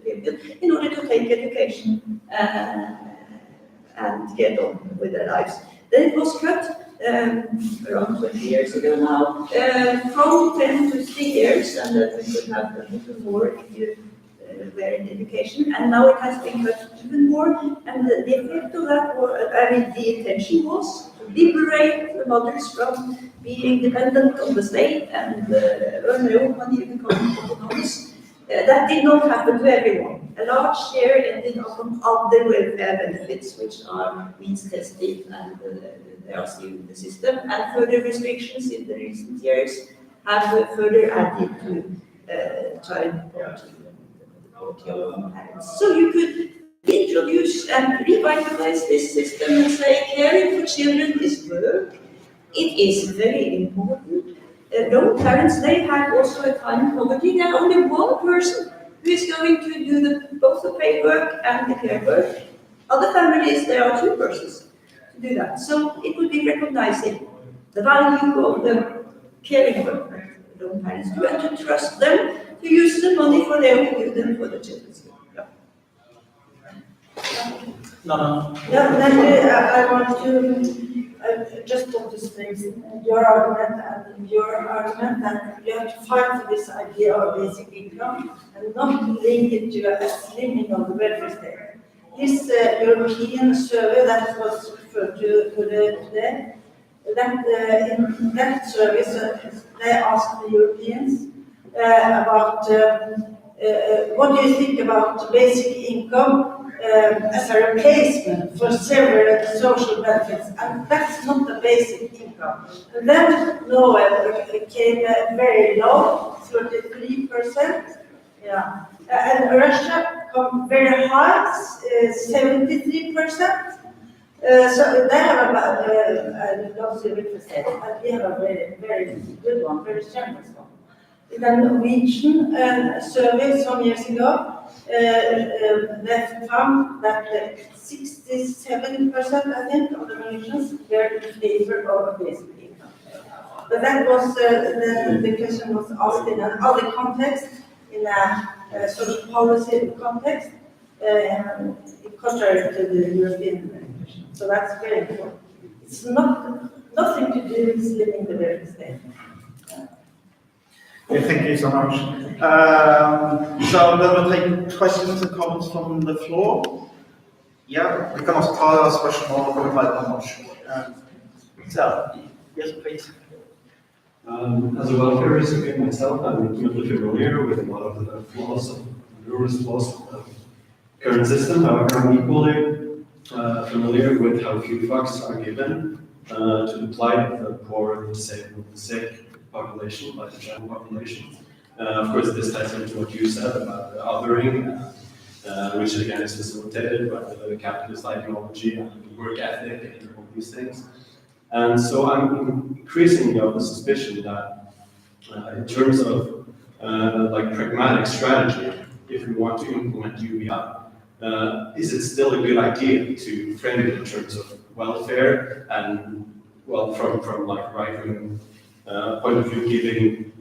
period in order to take education and get on with their lives. Then it was cut around 20 years ago now, from 10 to 3 years, and that we could have a little more if you were in education, and now it has been cut even more, and the effect of that, the intention was to liberate the mothers from being dependent on the state and earn their own money and become autonomous. That did not happen to everyone. A large share ended up on other welfare benefits, which are means tested, and they are still in the system, and further restrictions in the recent years have further added to child poverty. So you could introduce and revitalize this system and say caring for children is work. It is very important. Young parents, they have also a time poverty. There are only one person who is going to do both the paperwork and the care work. Other families, there are two persons to do that. So it would be recognizing the value of the caring work that young parents do, and to trust them to use the money for their own good and for the children's good. No. Yeah, then I just want to say your argument that you have to fight for this idea of basic income and not link it to a slimming of the welfare state. This European survey that was referred to today, in that survey, they asked the Europeans about what do you think about basic income as a replacement for several social benefits, and that's not a basic income. And then Norway came very low, 33%, 73%. So they have about, I don't see which percent, but we have a very, very good one, very generous one. In a Norwegian survey some years ago, they found that 67%, I think, of the Norwegians were in favor of a basic income. But that was, the question was asked in another context, in a social policy context, contrary to the European question. So that's very important. It's nothing to do with living the very state. Okay, thank you so much. So then we'll take questions and comments from the floor. Yeah, we can also tell us spørsmål og kommentere på norsk. So, yes, please. As a welfare recipient myself, I'm intimately familiar with a lot of the numerous flaws of the current system. However, I'm equally familiar with how few fucks are given to the plight of the poor, the disabled, the sick population, like the general population. Of course, this ties into what you said about the othering, which again is facilitated by the capitalist ideology and work ethic and all these things. And so I'm increasingly of the suspicion that in terms of like pragmatic strategy, if we want to implement UBI, is it still a good idea to frame it in terms of welfare and, well, from like right-wing point of view, giving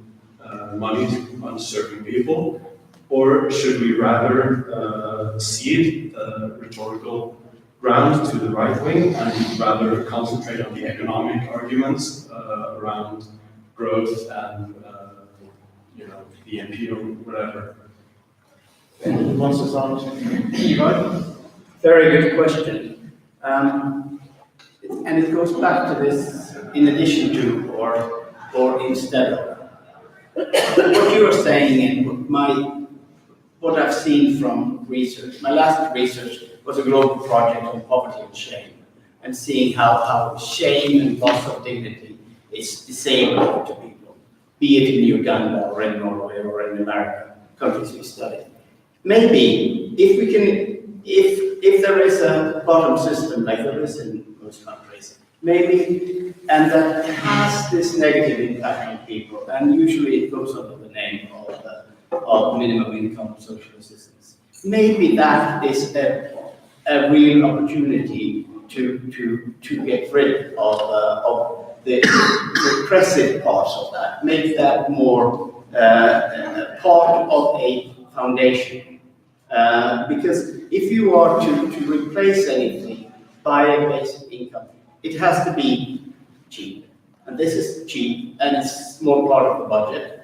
money to uncertain people, or should we rather cede the rhetorical ground to the right wing and rather concentrate on the economic arguments around growth and BNP or whatever? Who wants to start? Ivar? Very good question. And it goes back to this in addition to or instead of. What you are saying and what I've seen from research, my last research was a global project on poverty and shame, and seeing how shame and loss of dignity is disabling to people, be it in Uganda or in Norway or in America, countries we study. Maybe if there is a bottom system like there is in most countries, maybe, and that has this negative impact on people, and usually it goes under the name of minimum income social assistance. Maybe that is a real opportunity to get rid of the repressive parts of that, make that more part of a foundation. Because if you are to replace anything by a basic income, it has to be cheap. And this is cheap, and it's a small part of the budget.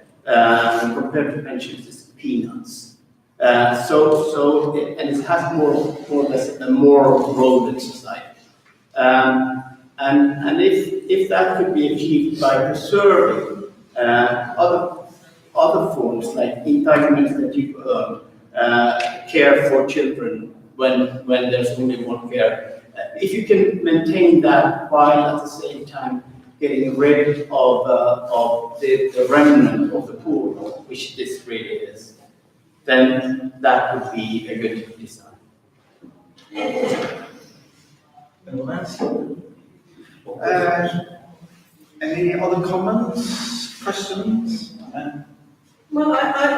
Compared to pensions, it's peanuts. And it has more or less a moral role in society. And if that could be achieved by preserving other forms like entitlements that you earn, care for children when there's only one care. If you can maintain that while at the same time getting rid of the remnant of the poor, which this really is, then that would be a good design. Anyone else? Any other comments, questions? Well, I'd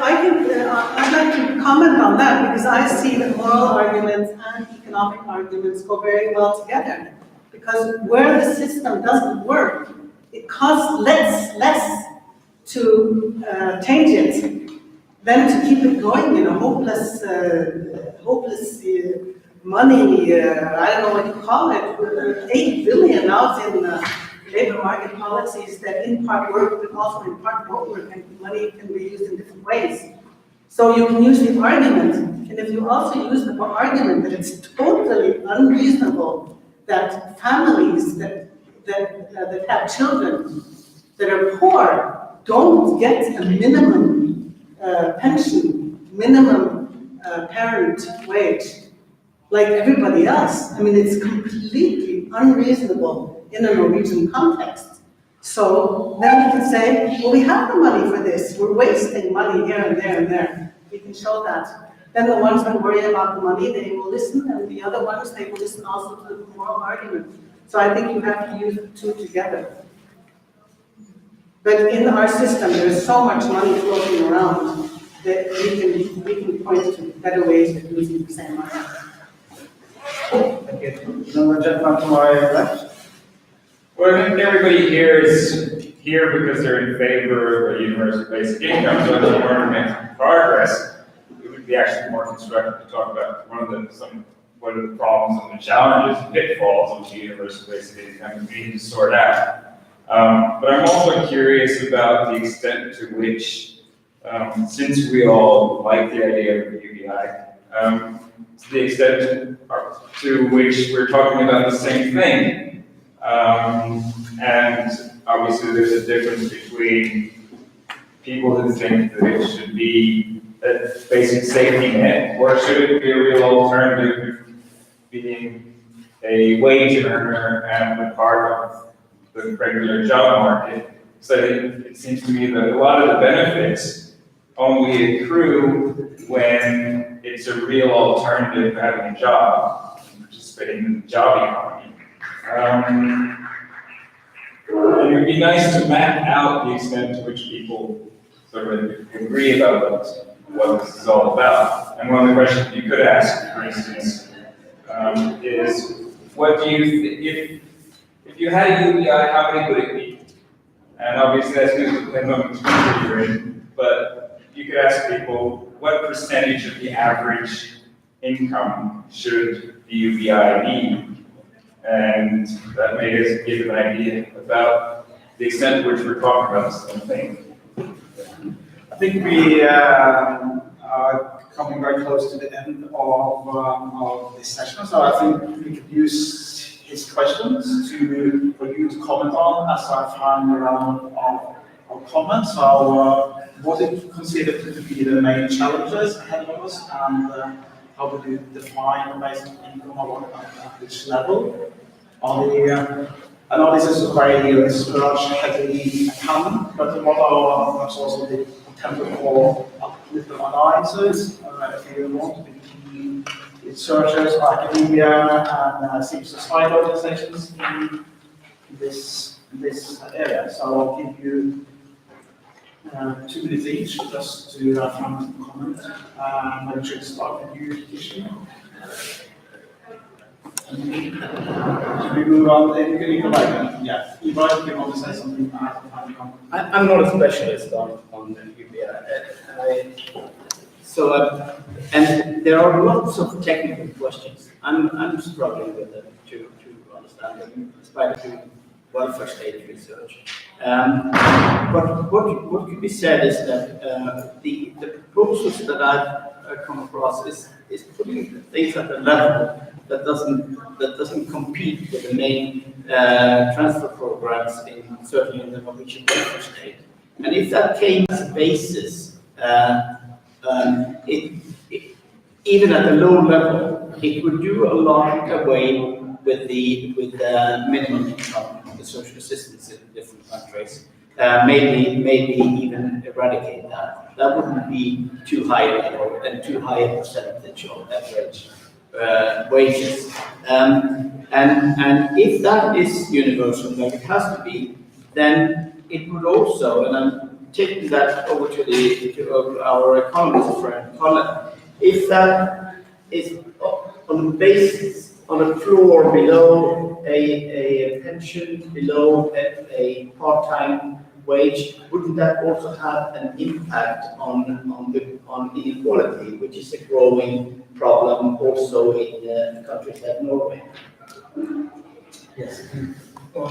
like to comment on that because I see that moral arguments and economic arguments go very well together. Because where the system doesn't work, it costs less to change it than to keep it going in a hopeless money, I don't know what you call it, 8 billion out in labor market policies that in part work, but also in part don't work, and money can be used in different ways. So you can use the argument, and if you also use the argument that it's totally unreasonable that families that have children that are poor don't get a minimum pension, minimum parent wage like everybody else. I mean, it's completely unreasonable in a Norwegian context. So then we can say, well, we have the money for this. We're wasting money here and there and there. We can show that. Then the ones that worry about the money, they will listen, and the other ones, they will listen also to the moral argument. So I think you have to use the two together. But in our system, there's so much money floating around that we can point to better ways of using the same money. Thank you. Another gentleman to my left. Well, I think everybody here is here because they're in favor of a universal basic income, so if you want to make progress, it would be actually more constructive to talk about what are the problems and the challenges and pitfalls of the universal basic income we need to sort out. But I'm also curious about the extent to which, since we all like the idea of the UBI, to the extent to which we're talking about the same thing. And obviously there's a difference between people who think that it should be a basic safety net, or should it be a real alternative being a wage earner and a part of the regular job market. So it seems to me that a lot of the benefits only accrue when it's a real alternative to having a job, and participating in the job economy. It would be nice to map out the extent to which people sort of agree about what this is all about. And one of the questions you could ask, for instance, is what do you if you had a UBI, how big would it be? And obviously that's going to depend on the country you're in, but you could ask people what percentage of the average income should the UBI be? And that may us give an idea about the extent to which we're talking about the same thing. I think we are coming very close to the end of this session, so I think we could use his questions for you to comment on as I find a round of comments. So, what do you consider to be the main challenges ahead of us, and how would you define the basic income at which level? I know this is a very research-heavy panel, but what are perhaps also the potential for uplifting alliances, if you want, between researchers, academia, and civil society organizations in this area? So I'll give you 2 minutes each just to find some comments. Maybe we should start with you, Kishin. Should we move on? You can yeah. Ibrahim, you want to say something? I'm not a specialist on the UBI. And there are lots of technical questions. I'm struggling with them to understand them, despite doing welfare state research. But what could be said is that the proposals that I've come across is putting things at a level that doesn't compete with the main transfer programs certainly in the Norwegian welfare state. And if that came as a basis, even at a low level, it would do a lot away with the minimum income, the social assistance in different countries. Maybe even eradicate that. That wouldn't be too high a level and too high a percentage of average wages. And if that is universal, like it has to be, then it would also, and I'm taking that over to our economist friend, Colin, if that is on the basis, on a floor below a pension, below a part-time wage, wouldn't that also have an impact on inequality, which is a growing problem also in countries like Norway? Yes. There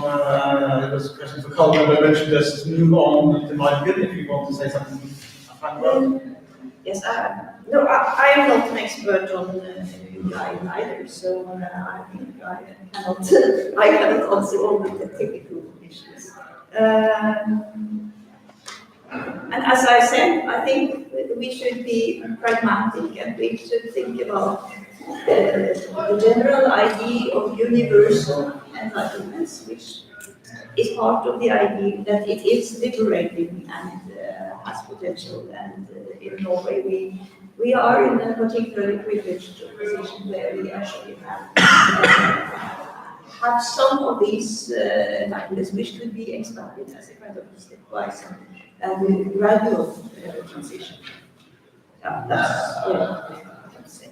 was a question for Colin, but I should just move on to Michael if you want to say something. Yes, no, I am not an expert on UBI either, so I think I cannot answer all the technical issues. And as I said, I think we should be pragmatic and we should think about the general idea of universal entitlements, which is part of the idea that it is liberating and has potential. And in Norway, We are in a particularly privileged position where we actually have some of these mechanisms which could be expanded as a kind of stepwise and gradual transition. Yeah, that's what I can say.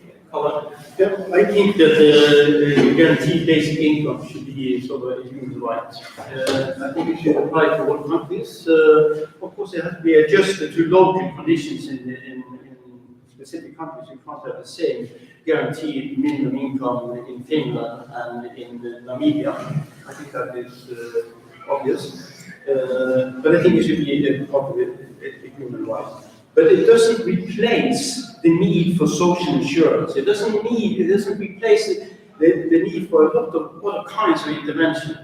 Yeah, I think that the guaranteed basic income should be sort of a human right. I think it should apply to all countries. Of course, it has to be adjusted to local conditions in specific countries. You can't have the same guaranteed minimum income in Finland and in Namibia. I think that is obvious. But I think it should be probably a human right. But it doesn't replace the need for social insurance. It doesn't replace the need for a lot of other kinds of intervention.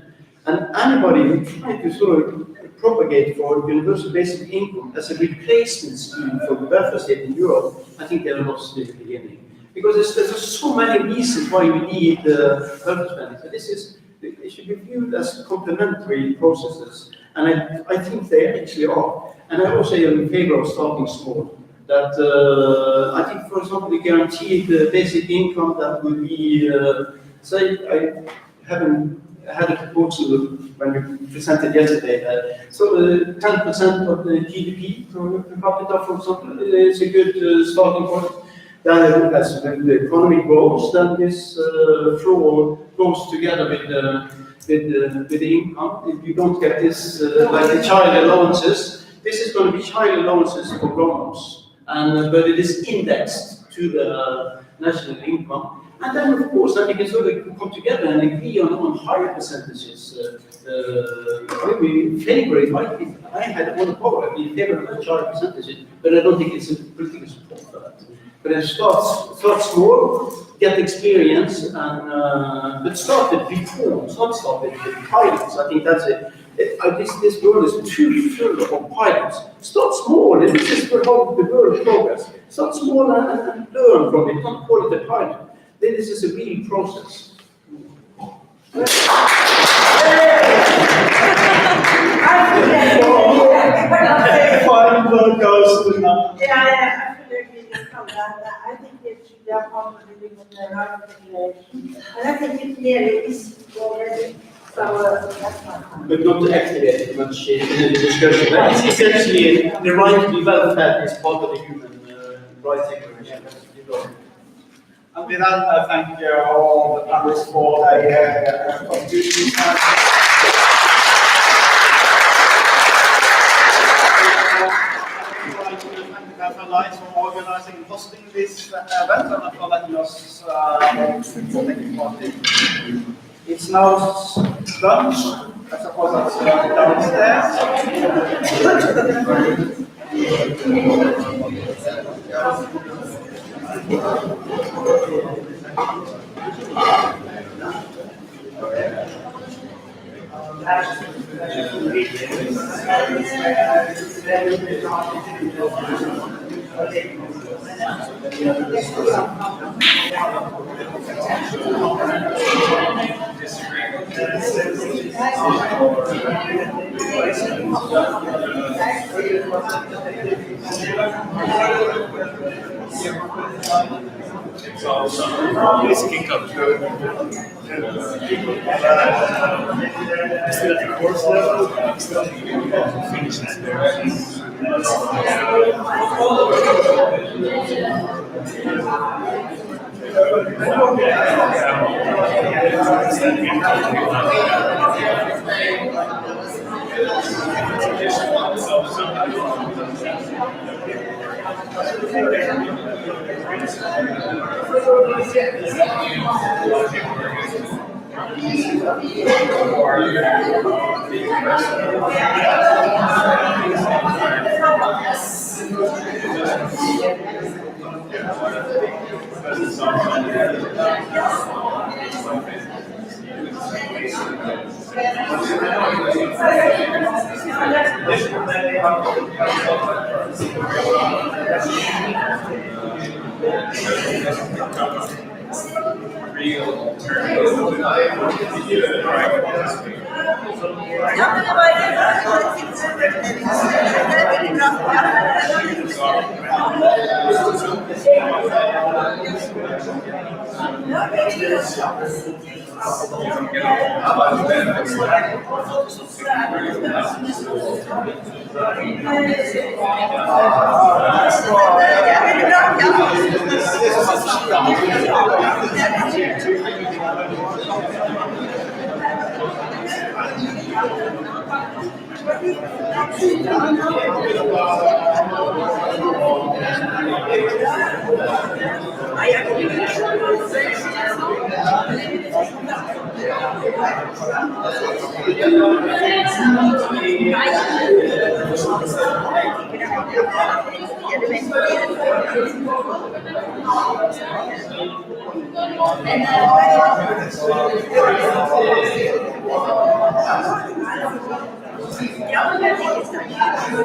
And anybody who tries to sort of propagate for universal basic income as a replacement scheme for the welfare state in Europe, I think they're lost in the beginning. Because there's so many reasons why we need welfare spending. So they should be viewed as complementary processes. And I think they actually are. And I also am in favor of starting small. That I think, for example, the guaranteed basic income that will be, say, I haven't had a proposal when we presented yesterday. So 10% of the GDP per capita, for example, is a good starting point. Then as the economy grows, then this floor goes together with the income. If you don't get this, like the child allowances, this is going to be child allowances for grown-ups, but it is indexed to the national income. And then, of course, then you can sort of come together and agree on higher percentages. We favor it. I had one power. I'd be in favor of much higher percentages, but I don't think it's a political support for that. But then start small, get experience, and but start with reforms, not start with pilots. I think that's it. This world is too full of pilots. Start small, and this is how the world progress. Start small and learn from it, not call it a pilot. Then this is a real process. Fine word goes to now. Yeah, absolutely. I think it should be a part of the human rights regulation. And I think it really is already. So that's my point. But not to activate it much in the discussion. But it's essentially the right to be well fed is part of the human rights declaration. And with that, I thank all the panelists for their contributions. Lights for organizing and hosting this event and for letting us taking part in. It's now lunch. I suppose that's downstairs. This kick up good. Still at the course level, still finishes there.